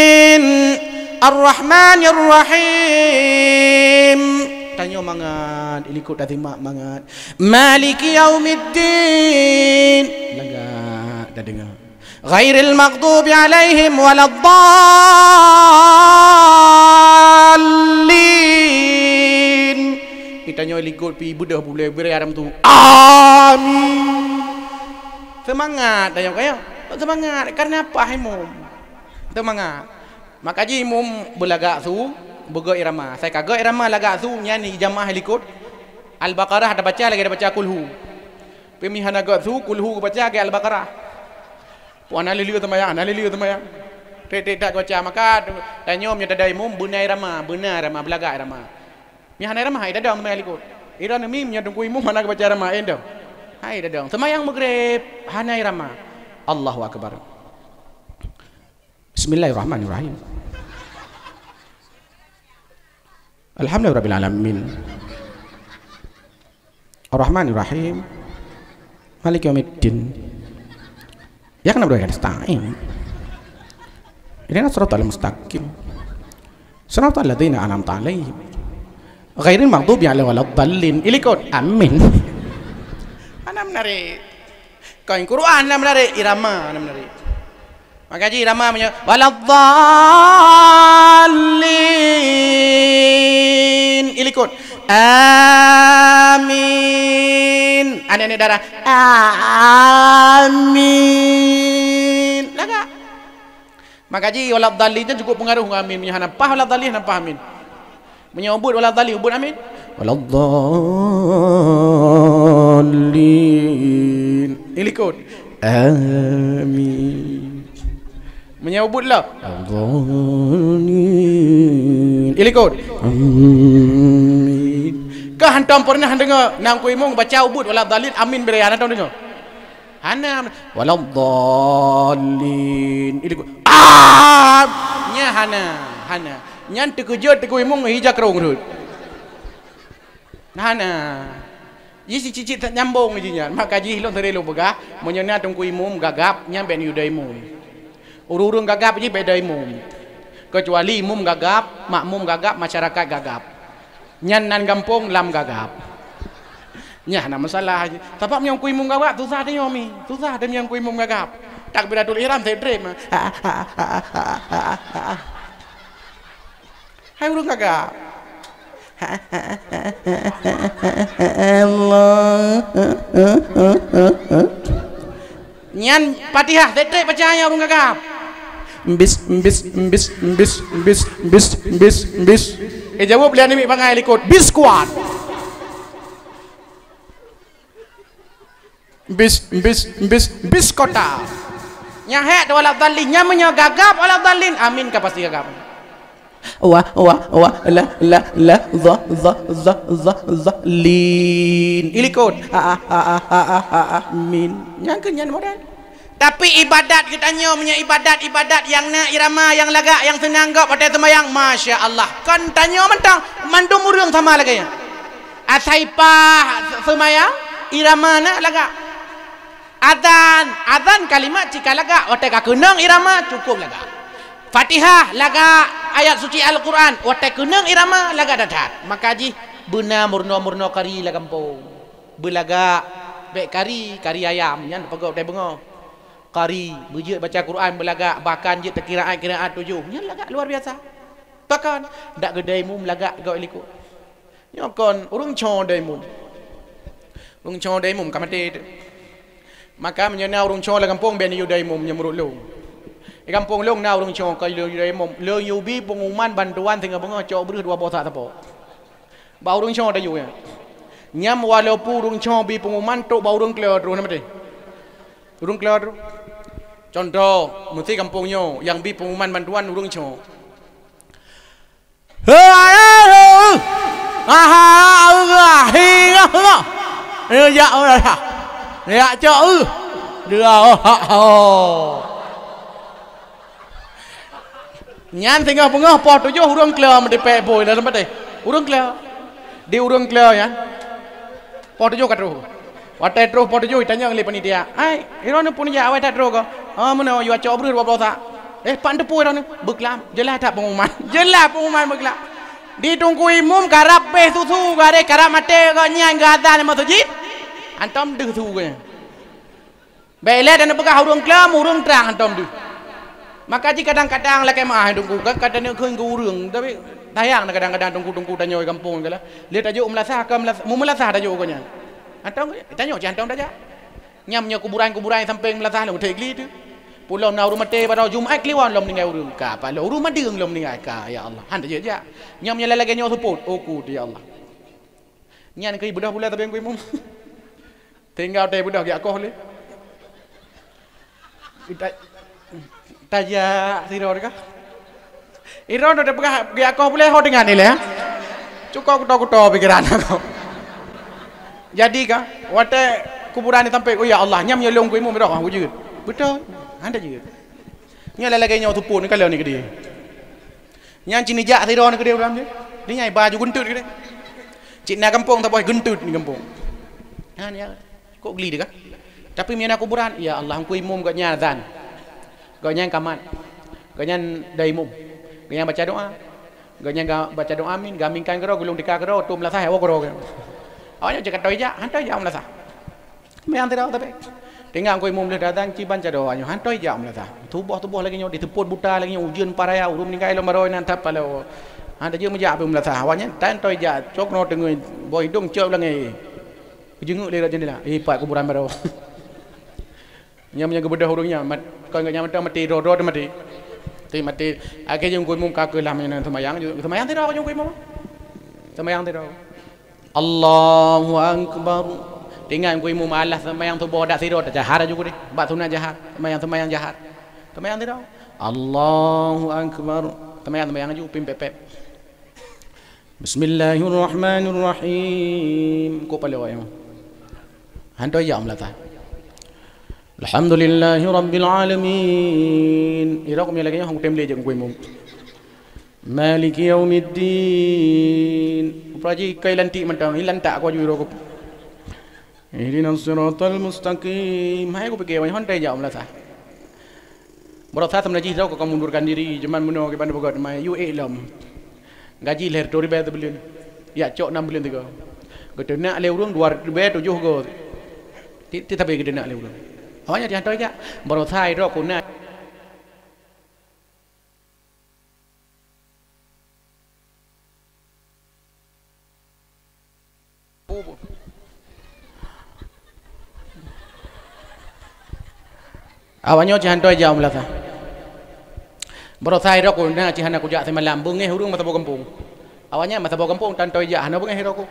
Speaker 1: Ar-Rahmanir-Rahim tanya mangat ilikut dah timak mangat Maliki Yaumiddin laga dah dengar Ghairil maghdubi alaihim waladdallin ditanya ilikut pi budah boleh beraram tu amin semangat tanya kaya semangat karena apa imum semangat maka ji imum belaga su bega irama saya kagak irama laga su nyanyi jamaah likut al-baqarah ada baca lagi ada baca kulhu pemihan agak su kulhu baca ke al-baqarah puan aliliu temayang tak baca maka tanya nya ada imum benar irama belaga irama mihan irama ai dadang temayang likut irana mim nya tunggu imum mana baca irama endam ai dadang temayang maghrib hana irama Allahu akbar Bismillahirrahmanirrahim Alhamdulillahirabbil alamin Ar-Rahmanirrahim Maliki yaumiddin Ya kana berada nasta'in Ihdina shiratal mustaqim Shiratal ladzina an'amta 'alaihim ghairil maghdubi 'alaihim waladdallin ilikut amin anam nari kain Quran nam nari irama nam nari maka ji irama punya waladdallin ilikut amin ane darah amin laga maka ji waladdallin itu cukup pengaruh amin punya hanapah waladdallin hanapah amin menyebut waladdallin ubud amin waladdallin ilikut amin menyebutlah Amin ilikut amin kah hantam pernah dengar nang ku imung baca ubud waladdallin amin bere hantam dengar hana waladdallin ilikut nya hana nyan tekujut teku imung hijak rong rut hana Ji cicit tak nyambung jinya maka ji hilong terelo begah menyena tungku imum gagap nyampe ni udah imum urung gagap ji beda imum kecuali imam gagap, makmum gagap, masyarakat gagap. Nyan nan kampung lam gagap. Nya na masalah. Tapi yang ku imam gagap susah dia mi. Susah dia yang ku imam gagap. Takbiratul ihram saya dream. Hai urang gagap. Allah. Nyan Fatihah saya percaya urang gagap. Bis. Jawab lian ni bangai likut. Bis kuat. Bis kota. Nyahet wala dalin nyamanya gagap wala dalin. Amin ka pasti gagap. Wa za lin. Ilikut. Amin. Yang kenyan modal. Tapi ibadat kita punya ibadat yang na irama yang laga yang senang gak pada semayang masya Allah kan tanya mentang mandu murung sama lagi ya asaipah semayang irama na laga adan kalimat jika laga wate kakenang irama cukup laga Fatihah laga ayat suci Al-Quran wate kenang irama laga dadat maka ji bena murno kari lagampung belaga bek kari ayam yan pegau teh bengo kari bujut baca Quran belagak bahkan je terkiraan 7 nya lagak luar biasa bahkan dak gedai mum lagak gau liku nyokon urung cho dai mum kamate maka menyana urung cho la kampung ben yu dai mum nyamrut long di kampung long na urung cho ka yu dai mum le yu bi pengumuman bantuan tinggal bengo cho berus 2 botak tapo ba urung cho dai yu ya nyam walaupun urung cho bi pengumuman tok ba urung kleo terus namate urung kleo terus contoh, mesti kampungnya yang bi pengumuman bantuan urung co. Nyan tinggal pengah pot tujuh urung kleo mesti pe boy dalam mati. Urung kleo. Di urung kleo ya. Pot tujuh katru. Watai terus pot tujuh tanya oleh panitia. Ai, irone punya awak tak terus ko. Mana you acok berus 2 botak. Pan depu irone beklam. Jelas tak pengumuman. Jelas pengumuman beklam. Ditunggu imum karap pe susu gare karap mate ko nyang gadan masjid. Antom deh tu ko. Bele dan pegah urung klam urung terang antom deh. Maka ji kadang-kadang laki mah tunggu kadang-kadang keun ke urung tapi tayang kadang-kadang tunggu tanyo kampung kala. Lihat aja melasah ke melasah tajo ko nya. Antom tanyo jantom dah. Nyamnya kuburan samping melasah lu tegli tu. Pulau na rumah teh pada Jumaat kliwan lom ningai urung ka pa lo rumah deung lom ningai ka ya Allah. Han je ja. Nyamnya lelaki nyo support oku ya Allah. Nyan ke budak pula tapi ku imum. Tinggal teh budak ya koh le. Taja siror ka. Iron dah pegah ya koh boleh ho dengan ni le. Cukup kuto pikiran aku. Jadi ka wate kuburan ni sampai oh ya Allah nyamnya long ku imum dah wujud. Betul. Anda juga. Nya lelaki nyawa tupun ni kalau ni ke dia. Nya cini jak tidur ni ke dia dalam dia. Dia nyai baju gentut ke dia. Cik na kampung tak boleh gentut ni kampung. Ha ni kok geli dia kan. Tapi mian kuburan ya Allah ku imum gak nya azan. Gak nya kamat. Gak nya daimum. Gak nya baca doa. Gak nya baca doa amin, gaminkan kero gulung dikak kero tu melasah hawa kero. Awaknya jaga toy jak, hantai jak melasah. Mian tidak tapi tinggal aku imum datang ciban cado anyo hantoi jam lah ta tubuh lagi nyo diteput buta lagi nyo ujian paraya urum ningkai lo maroi nan tap palo anda je meja pun lah ta awaknya tan toi ja cok no tengoi boy dong cok langai jenguk le jendela pak kuburan baro nyamnya gebedah urungnya mat kau enggak nyamata mati ro mati mati akhirnya aku imum ka ke lam nan semayang tidak aku imum semayang tidak Allahu akbar. Tinggal ku imum Allah semayang tu bodak sirot jahat juga deh. Bak sunat jahat, semayang jahat. Semayang tidak. Allahu akbar. Semayang juga pim pep. Bismillahirrahmanirrahim. Ko pale wae. Hanto jam lah ta. Alhamdulillahi rabbil alamin. Ira ko mi lagi hong temle je ku imum. Maliki yaumiddin. Praji kailanti mentang ilan tak ko juro ko. Ihdinas siratal mustaqim. Hai ku pikir hon tai jam lah sah. Berusaha sebenarnya tahu kau mundurkan diri, cuman menolak kepada pegat mai UALM. Gaji lahir 2,000 bulan. Ya cok 6 bulan tiga. Kita nak le urang 2,700 go. Ti tapi kita nak le urang. Awaknya dihantar aja. Berusaha itu aku nak. Awaknya dihantar aja umlah. Berusaha itu aku nak cihan aku jak semalam bungeh urang mata kampung. Awalnya mata kampung tan toy jak hana bungeh aku.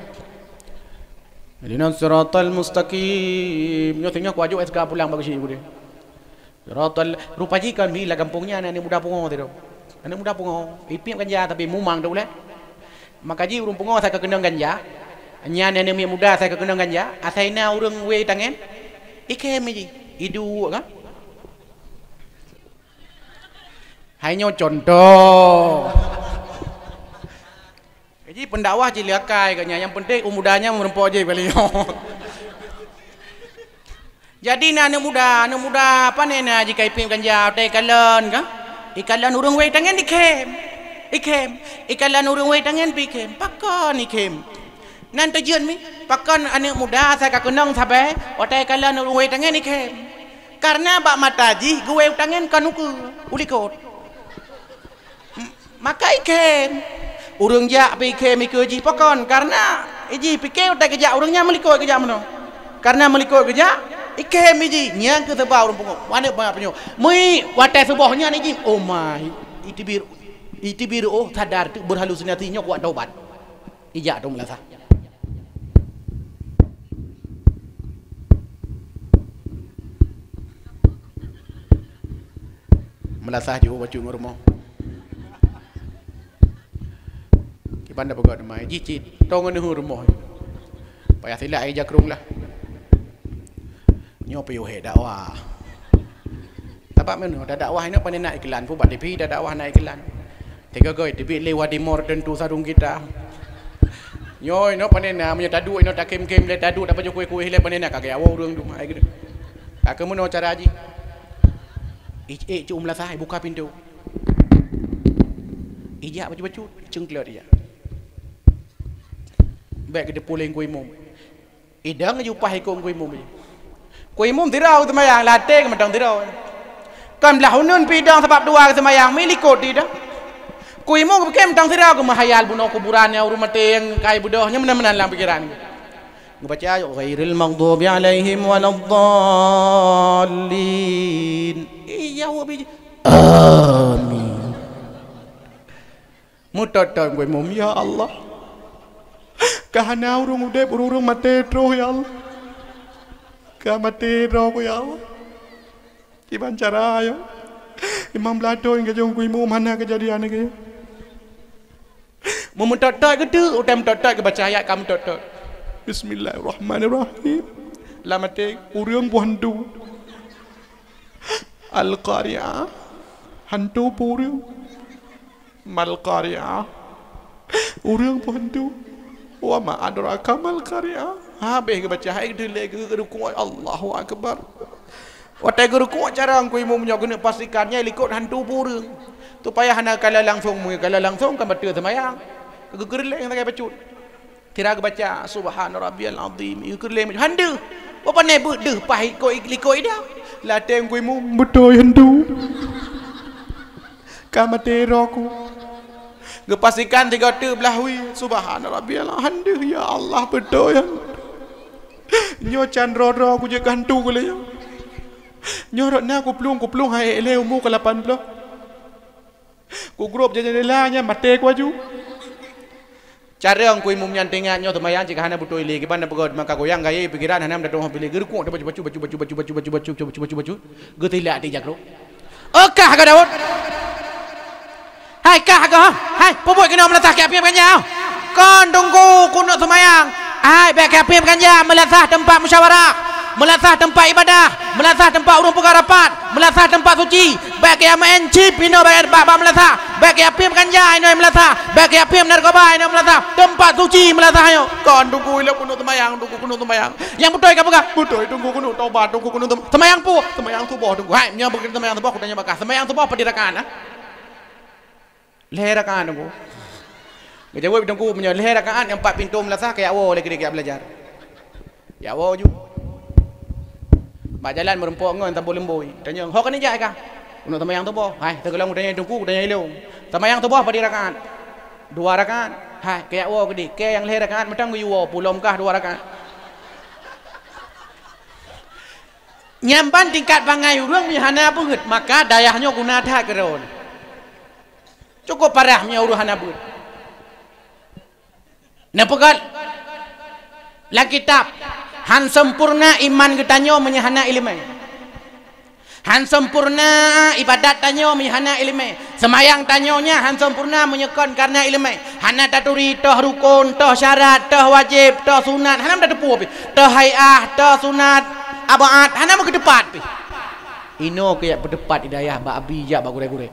Speaker 1: Ihdinas siratal mustaqim. Nyo tengok wajib SK pulang bagi si ibu dia. Siratal rupaji kan bila kampungnya anak muda pungo tu. Anak muda pungo. Ipip ganja tapi mumang tu lah. Maka ji urang pungo saya kekenang ganja. Nya anak muda saya kekenang ganja. Asaina urang we tangan. Ikem ji. Idu kan? Hanya contoh. Jadi pendakwah cilakai katanya. Yang penting mudanya merempok je paling. Jadi anak muda apa ni nak jika ipim ganja teh kalan kan? Ikalan urang we tangan ikem. Ikalan urang we tangan pikem. Pakan ikem. Nan tujuan mi pakan anak muda saya kenang sampai otai kalan urang we tangan ikem. Karena bak mataji gue tangan kanuku ulikot. Maka ikem urang jak pikem ikuji pakon karena iji pikem tak kejak urangnya melikoi kejak mano karena melikoi kejak ikem iji nya ke tebau urang pungok mana punyo mui watai subuhnya ni ji oh my itibir oh sadar tu berhalusinasi nya kuat taubat ijak dong melasah juga bacu ngurmo Banda pegat mai cicit tongan hu rumah payah silap ai jakrung lah nyo piu he dakwah tapak meno dah dakwah ini pandai nak iklan pu bat TV dah dakwah nak iklan tega goi TV lewat di mor tentu sarung kita nyo ino pandai nak punya tadu ino tak kem-kem le tadu dapat kuih-kuih le pandai nak kagak awak urang tu ai gitu ak meno cara haji cumlah sah buka pintu ijak baju-baju cengklat dia baik kita puling kuih mum idang jupah ikut kuih mum tirau semayang latih kementang tirau kan belah hunun pidang sebab dua semayang milikot tidak kuih mum kementang tirau ke mahayal bunuh kuburannya urut mati yang kai budahnya benar-benar dalam pikiran baca ayat ghairil maghdubi alaihim waladdallin iya wabi amin mutatan kuih mum ya Allah kahana urung udep urung mati terus ya Allah kah mati terus ya Allah gimana cara ya imam belado yang kejong kuimu mana kejadian ni mau mentotot ke tu udah mentotot ke baca ayat kamu totot Bismillahirrahmanirrahim la mati urung hantu al-qari'ah hantu urung mal-qari'ah urung hantu wa ma adraka mal qari'ah habis ke baca ayat tu lagi ke rukuk Allahu akbar watai rukuk cara angku imu punya guna pastikannya ikut hantu purung tu payah nak kalau langsung kan betul semayang gerleng tak bacut tira baca subhana rabbiyal azim gerleng hantu apa ne deh pah ikut ida latih angku imu betul hantu kamate roku gepastikan tiga tu belahwi subhana rabbiyal handu ya Allah betul ya nyo chandro aku je gantu kule ya nyorot na ku plung hai ele umu ke 80 ku grup jajanelanya mate ku aju cara ang ku imum nyantingan nyo temayan jika hana butuh ile gimana pegod maka goyang gaya pikiran hanam datang pilih gerku baju getilak di jakro okah ka Daud hai kah kah hai pupuk kena meletah ke api ganja kon tunggu kunut semayang hai baik ke api ganja meletah tempat musyawarah meletah tempat ibadah meletah tempat urung pegang rapat melatah tempat suci. Bagi yang main chip ino bagi bak melatah. Bagi yang pim ganja ino melatah. Bagi yang pim narkoba ino melatah. Tempat suci melatahnya. Kon tunggu ilah kuno temayang, tunggu kuno temayang. Yang betul ke bukan? Betul, tunggu kuno taubat, tunggu kuno temayang tubuh tunggu. Hai, nya begitu temayang tubuh aku tanya bakal. Temayang tubuh apa dirakan ah? Leher rakaat tunggu. Ngejawab tunggu punya leher rakaat yang 4 pintu melatah kayak awo lagi dia belajar. Ya awo ju. Bak jalan merempok ngon tak boleh boy. Tanya, "Hok ni jak kah?" Kuno temayang tubuh. Hai, tergelang tanya tunggu tanya ilung. Temayang tubuh apa dirakan? 2 rakaat. Hai, kayak awo gede. Kayak yang leher rakaat metang gue wo pulom kah 2 rakaat. Nyampan tingkat bangai urang mihana beut, maka dayahnya guna dah keron. Cukup parahnya uruhana beut. Nah pegat la kitab han sempurna iman getanyo menyahana ilmu. Han sempurna ibadat tanyo menyahana ilmu. Semayang tanyonya han sempurna menyekon karena ilmu. Hana taturi toh rukun, toh syarat, toh wajib, toh sunat. Hana dah tepu pi. Toh haiah, toh sunat, abaat. Hana mau ke depan pi. Ino kayak berdepat hidayah ba abi jak ba gure-gure.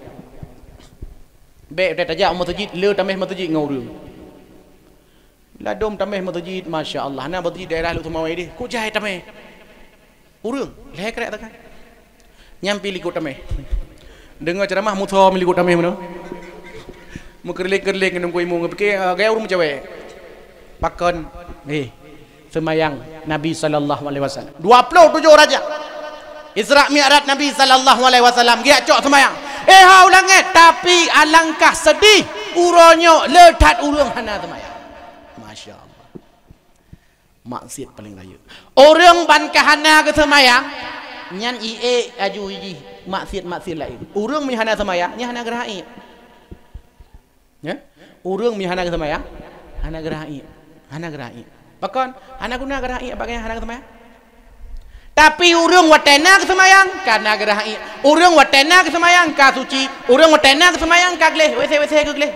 Speaker 1: Be dah tajak masjid le tameh masjid ngau Ladom tameh masjid masya-Allah. Hana masjid daerah lu semua ini. Ku jahit tameh. Urang leh kerek tak kan. Nyampi likut tameh. Dengar ceramah muthor milikut tameh mana? Mukerlek-kerlek nunggu imu ngepeke gaya urang cewek. Pakon semayang Nabi sallallahu alaihi wasallam. 27 raja. Isra Mi'raj Nabi sallallahu alaihi wasallam dia cok semayang. Hau langit tapi alangkah sedih uronyo ledat urang hana semayang. Masya Allah. Maksiat paling raya. Orang ban kahana ke semayang nyan ie aju hiji maksiat lain. Orang mihana semayang nya hana gerai. Ya? Orang mihana ke semayang hana gerai. Bahkan hana guna gerai apa hana ke semayang? Tapi urang watena ke semayang karena gerai. Urang watena ke semayang ka suci. Urang watena ke semayang ka gleh. WC ke gleh.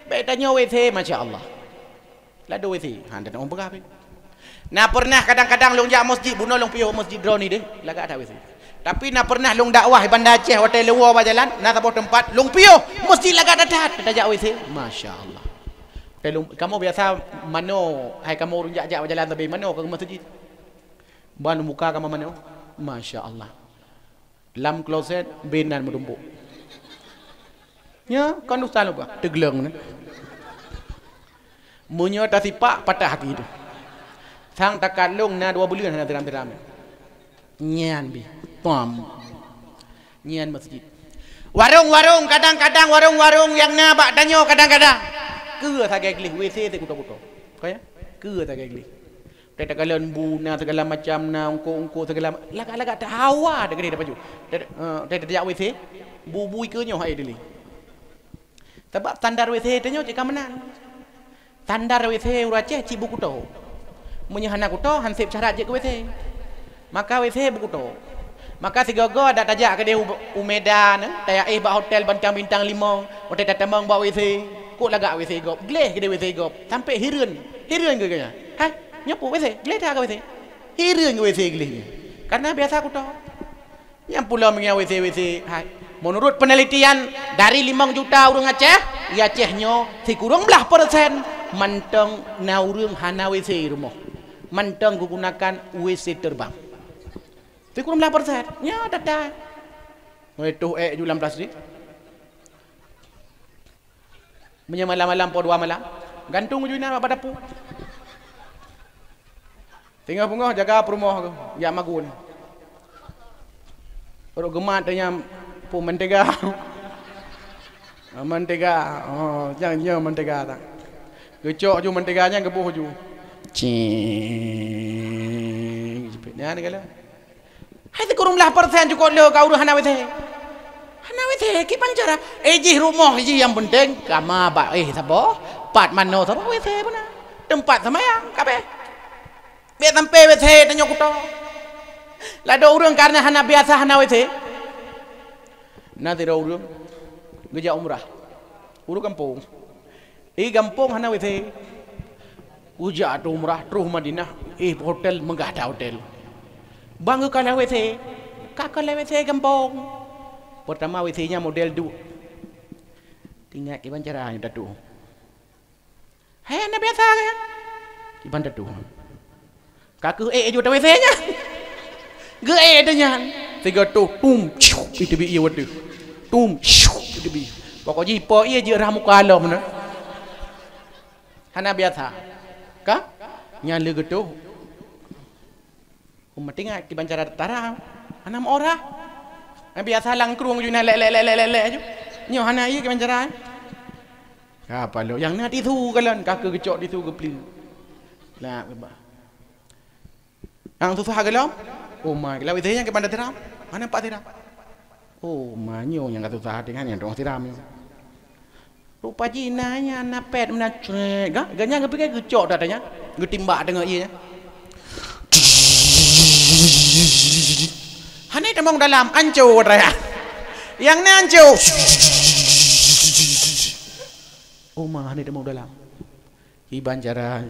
Speaker 1: Betanya WC masya-Allah. Lado WC. Handa nak berapa? Nah pernah kadang-kadang long jak masjid bunuh long piyo masjid drone ni deh. Lagak ada WC. Tapi nak pernah long dakwah Bandar Aceh hotel luar bajalan, nak sebuah tempat long piyo masjid lagak ada jak WC. Masya-Allah. Kamu biasa mano hai kamu urang jak bajalan tapi mano ke masjid? Ban muka kamu mano? Masya-Allah. Lam kloset benan menumpuk. Ya, kan ustaz lupa. Tegeleng ni. Munyo tasipak patah hati itu. Sang takalung na 2 bulan hana teram-teram. Nyan bi. Pam. Nyan masjid. Warung-warung kadang-kadang warung-warung yang na bak tanyo kadang-kadang. Ke sagai glih WC te kuto-kuto. Kaya? Ke sagai glih. Teta kalian bu na segala macam na ungko segala lagak-lagak tawa dak gede baju. Teta jak WC bu-bu ikenyo hai dili. Sebab standar WC tanyo cik kamenan. Standar WC Aceh cibu kuto. Menyahana kuto hansip syarat je ke WC. Maka WC bukuto. Maka si gogo ada tajak ke dia Umedan, taya bak hotel bintang 5, hotel tatamang bak WC. Kok lagak WC gop. Gleh ke dia WC gop. Sampai hireun. Hireun ke kaya. Hai, nyapu WC. Gleh dah ke WC. Hireun ke WC gleh. Karena biasa kuto. Yang pula mengia WC. Hai. Menurut penelitian dari 5 juta orang Aceh, ya Acehnya si kurang belah persen manteng na urang hana WC rumah. Manteng gunakan WC terbang. Si kurang belah persen. Ya dadah. Itu jualan plastik. Punya malam-malam po 2 malam. Gantung ujunan apa dapu. Tinggal pungoh jaga perumah ya magun. Kalau gemat tanya pu mentega. Mentega. Oh, jangan mentega tak. Gecok ju menteganya gebuh ju. Cing. Cepetnya ni kala. Hai tu kurang belah persen cukup le kau hana wete. Hana wete ki pancara. Ejih rumah ejih yang penting kama ba sabo? Pat mano sabo wete puna. Tempat semayang kabeh. Be sampai wete tanyo kuto. Lado urang karena hana biasa hana wete. Nanti dah urang geja umrah. Urang kampung. Kampung hana wete. Uja tu umrah terus Madinah. Hotel megah dah hotel. Bangga kala wete. Kakak le WC kampung. Pertama WC-nya model 2. Tinggal gimana caranya dadu. Hai anda biasa kan? Gimana dadu? Kakak juga WC-nya. Ge nya. Tiga tu itu bi ia wadu. Itu bi. Pokoknya po ia je ramu kala mana. Hana biasa. Ka? Nyala gitu. Umat tinggal di bancara tarang. Hana orang. Biasa langkrung je na le je. Nyo hana ia ke bancara. Apa lo yang nak itu kalan kakak kecok itu ke pli. Lah ke ba. Ang susah galau. Oh my, kalau itu yang ke bandar tiram, mana pak tiram? Oh manyo yang kata susah dengan yang dong tiram. Rupa jinanya napet mana cek, gaknya ngepikir kecok datanya, ngetimbak dengan ia. Hanya temong dalam ancu raya, yang ni ancu. Oh mah hanya temong dalam, iban cara.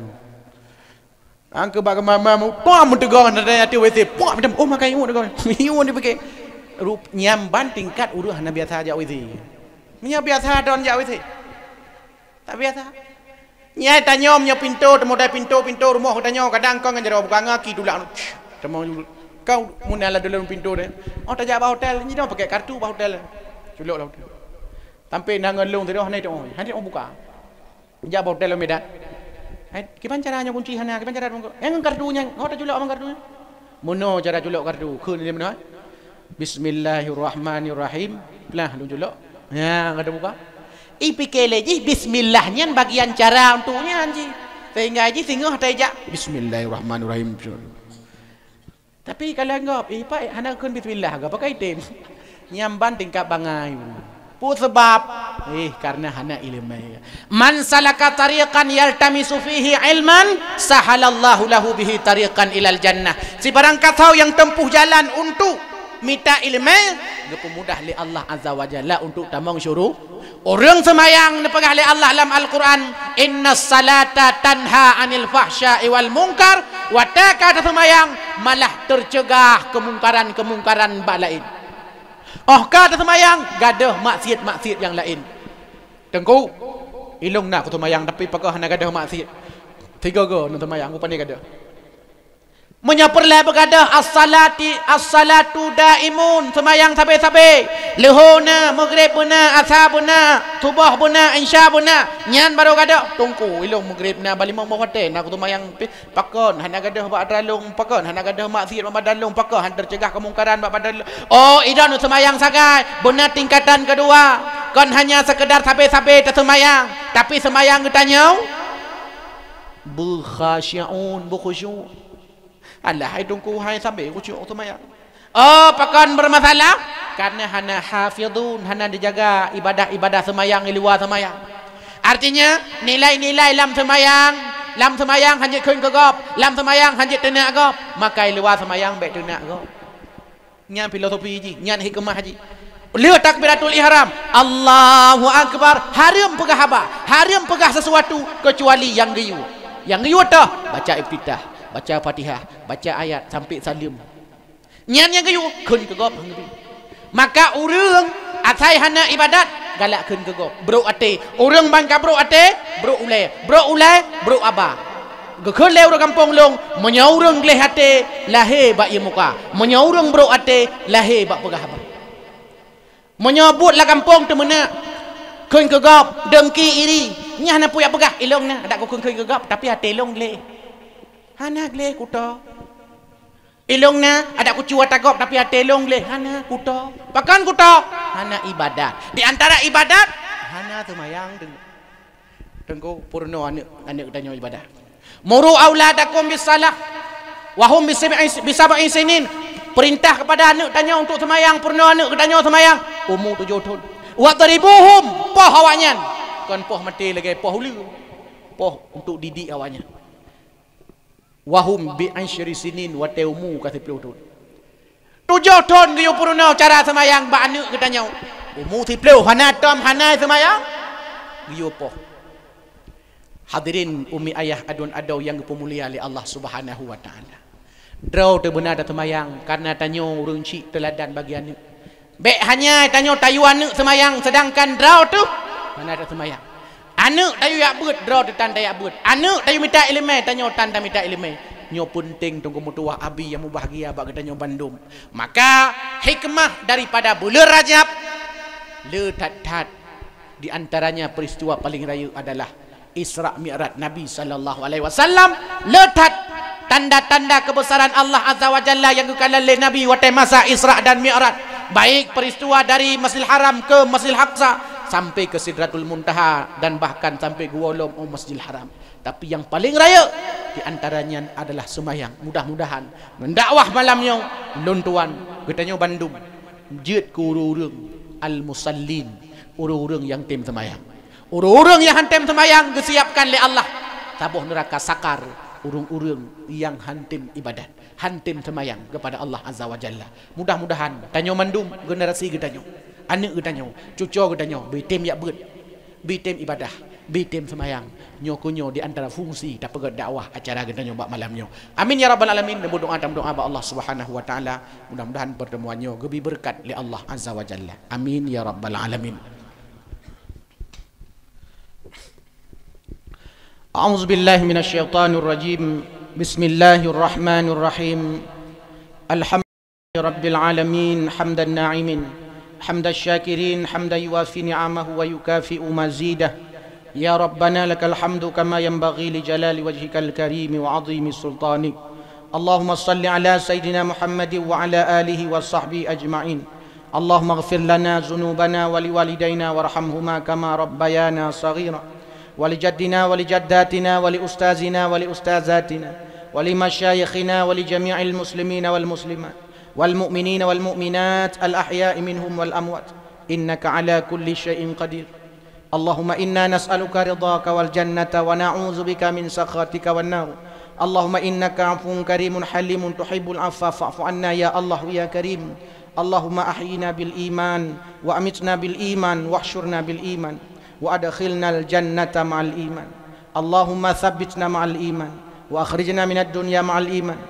Speaker 1: Angke bagi mama pom tegang ada hati WC pom macam oh makai iu tegang iu ni pakai rup nyamban tingkat uruh hana biasa aja WC nya biasa don aja WC tak biasa nya tanyom nya pintu temu dah pintu rumah tanyo kadang kau ngan jero bukan ngaki dulak temu kau munala dalam pintu deh oh tak jawab hotel ni dah pakai kartu bah hotel culuk lah hotel sampai nangan long tu dah hana tu hanya buka jawab hotel Medan. Gimana caranya kunci hana? Gimana cara mengko? Yang kartunya, kau tak julak mang kartunya? Mono cara julak kartu. Kun dia mana? Bismillahirrahmanirrahim. Lah lu julak. Ya, kada buka. Ipikele ji bismillahnya bagian cara untuknya anji. Sehingga ji singoh taja Bismillahirrahmanirrahim. Tapi kalau enggak, pak hana kun bismillah enggak pakai tem. Nyamban tingkat bangai. Pu sebab karena hana ilmu. Man salaka tariqan yaltamisu fihi ilman sahalallahu lahu bihi tariqan ilal jannah. Si barang kau yang tempuh jalan untuk minta ilmu, dipermudah oleh Allah Azza wa Jalla untuk tamang syuruh. Orang semayang dipegah oleh Allah dalam Al-Quran, innas salata tanha anil fahsya'i wal munkar, wa taka semayang malah tercegah kemungkaran bak lain. Oh kata semayang gadah maksiat yang lain. Tengku ilung nak semayang tapi pakah nak gadah maksiat. Tiga go nak semayang apa ni gadah. Menyaperlah bergadah as-salatu daimun semayang sabe-sabe. Lehona maghrib buna asar buna subuh buna isya buna nyan baru gadah tungku ilung maghrib na bali mau hotel nak semayang pakon hana gadah bak dalung pakon hana gadah maksiat bak dalung pakon han tercegah kemungkaran bak dalung. Oh idan semayang sagai buna tingkatan kedua kon hanya sekedar sabe-sabe tersemayang tapi semayang ditanya berkhasyi'un berkhusyuk. Allah hai tungku hai sampai khusyuk semayang. Oh pakon bermasalah karena hana hafidun hana dijaga ibadah semayang di luar semayang. Artinya nilai-nilai lam semayang hanya kun kegop, lam semayang hanya tenak gop, maka di luar semayang baik tenak gop. Nyan filosofi ji, nyan hikmah ji. Lihat takbiratul ihram, Allahu akbar, haram pegah apa? Haram pegah sesuatu kecuali yang giyu. Yang giyu dah baca iftitah, baca Fatihah, baca ayat sampai salim. Nyan yang kayu kun kegop hangri. Maka urang atai hana ibadat galak kun kegop. Bro ate, urang bangka bro ate, bro ulai, bro aba. Gekun leu kampung long, menyaurang gleh ate, lahe bak ye muka. Menyaurang bro ate, lahe bak pegah apa. Menyebut lah kampung tu mana. Kun kegop, dengki iri. Nyah na puyak pegah ilong na, ada kun kegop tapi ate long gleh. Hana gleh kuta. Ilong na ada kucua tagop tapi hati ilong gleh. Hana kuta. Pakan kuta. Hana ibadat. Di antara ibadat hana semayang tengku purno anak tanya ibadat. Muru auladakum bisalah wa hum bisab'i sinin. Perintah kepada anak tanya untuk semayang purno anak tanya semayang umur 7 tahun. Wa taribuhum poh awaknya. Kan poh mati lagi poh hulu. Poh untuk didik awaknya. Wahum bi ansyri sinin wa taumu kata 10 tahun. 7 tahun geyo purna cara semayang ba anak katanya. Umur 10 hana tom hana semayang. Geyo poh. Hadirin umi ayah adun adau yang dipemulia oleh Allah Subhanahu wa taala. Draw tu benar dah semayang karena tanyo urang cik teladan bagi anak. Baik hanya tanyo tayu anak semayang sedangkan draw tu benar dah semayang. Anak tayu yak beut draw tu tan yak beut. Anak tayu minta ilmu tanyo tan dah minta ilmu. Nyo penting tunggu mutuah abi yang bahagia bagi tanyo Bandung. Maka hikmah daripada bulan Rajab le tat di antaranya peristiwa paling raya adalah Isra Mi'raj Nabi sallallahu alaihi wasallam. Letak tanda-tanda kebesaran Allah Azza wa Jalla yang dikala oleh Nabi waktu masa Isra dan Mi'raj. Baik peristiwa dari Masjidil Haram ke Masjidil Aqsa sampai ke Sidratul Muntaha dan bahkan sampai Gua Ulum Masjidil Haram. Tapi yang paling raya di antaranya adalah semayang. Mudah-mudahan mendakwah malamnya luntuan katanya Bandung. Jid kururung al-musallin, urung-urung yang tim semayang. Urung-urung yang hantem semayang disiapkan oleh Allah. Tabuh neraka sakar urung-urung yang hantem ibadat, hantem semayang kepada Allah Azza wa Jalla. Mudah-mudahan tanyo Bandung generasi getanyo, anak getanyo, cucu getanyo bitim yak beut, bitim ibadah, bitim semayang. Nyokunyo di antara fungsi tak pegat dakwah acara getanyo bak malamnyo. Amin ya rabbal alamin. Doa ba Allah Subhanahu wa taala. Mudah-mudahan pertemuannya lebih berkat li Allah Azza wa Jalla. Amin ya rabbal alamin. A'udzu billahi minasy syaithanir rajim. Bismillahir rahmanir rahim. Alhamdulillahi rabbil alamin hamdan na'imin hamdasy syakirin hamdan yuwafi ni'amahu wa yukafi'u mazidah. Ya Rabbana lakal hamdu kama yanbaghi li jalali wajhikal karim wa 'azimi sultanik. Allahumma salli ala sayyidina Muhammad wa ala alihi wa sahbihi ajma'in. Allahumma ighfir lana dhunubana wa liwalidayna warhamhuma kama rabbayana saghira. ولجدنا ولجداتنا ولأستاذنا ولأستاذاتنا ولمشايخنا ولجميع المسلمين والمسلمات والمؤمنين والمؤمنات الأحياء منهم والأموات إنك على كل شيء قدير. اللهم إنا نسألك رضاك والجنة ونعوذ بك من سخطك والنار. اللهم إنك عفو كريم حليم تحب العفو فاعف عنا يا الله يا كريم. اللهم أحينا بالإيمان وأمتنا بالإيمان واحشرنا بالإيمان وأدخلنا الجنة مع الإيمان. اللهم ثبتنا مع الإيمان وأخرجنا من الدنيا مع الإيمان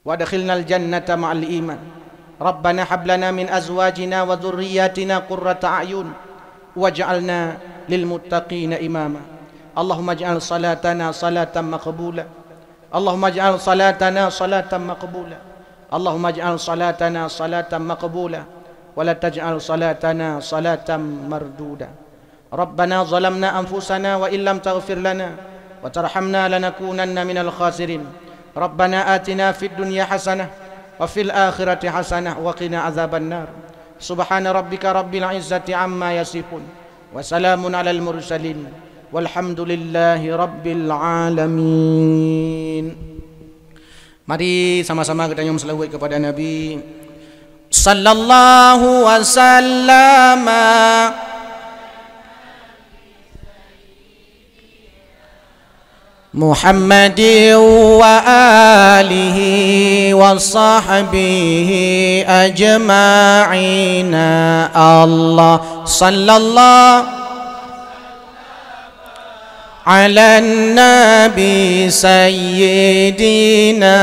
Speaker 1: وأدخلنا الجنة مع الإيمان. ربنا هب لنا من أزواجنا وذرياتنا قرة أعين واجعلنا للمتقين إماما. اللهم اجعل صلاتنا صلاة مقبولة. اللهم اجعل صلاتنا صلاة مقبولة. اللهم اجعل صلاتنا صلاة مقبولة ولا تجعل صلاتنا صلاة مردودة. ربنا ظلمنا أنفسنا وإن لم تغفر لنا وترحمنا لنكونن من الخاسرين. ربنا آتنا في الدنيا حسنة وفي الآخرة حسنة وقنا عذاب النار. سبحان ربك رب العزة عما يصفون وسلام على المرسلين والحمد لله رب العالمين. Mari sama-sama kita selawat kepada Nabi sallallahu wasallam Muhammadin wa alihi wa sahbihi ajma'ina. Allah sallallahu ala nabi sayyidina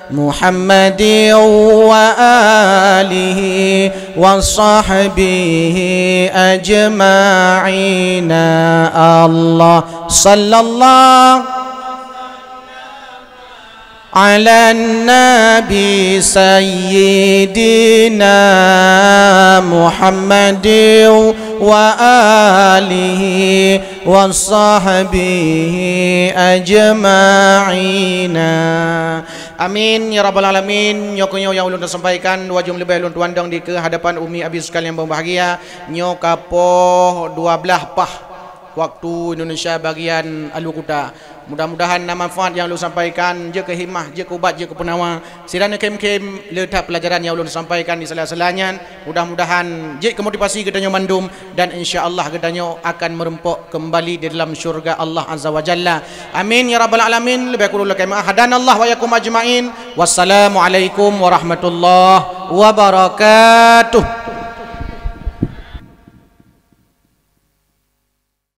Speaker 1: Muhammadin wa alihi wa sahbihi ajma'ina. Allah sallallahu ala nabi sayyidina Muhammadin wa alihi wa sahbihi ajma'ina. Amin ya rabbal alamin. Nyokunyo yang ulun sampaikan wajum lebih ulun tuandang di kehadapan umi abi sekalian yang berbahagia. Nyokapoh 12 pah waktu Indonesia bagian Alukuta. Mudah-mudahan nama manfaat yang ulun sampaikan je ke himah, je ke ubat, je ke penawa. Sirana kem-kem letak pelajaran yang ulun sampaikan di sela-selanya. Mudah-mudahan je ke motivasi kedanyo mandum dan insya-Allah kedanyo akan merempok kembali di dalam syurga Allah Azza wa Jalla. Amin ya rabbal alamin. Lebih kurang kama hadanallah wa yakum ajmain. Wassalamualaikum warahmatullahi wabarakatuh.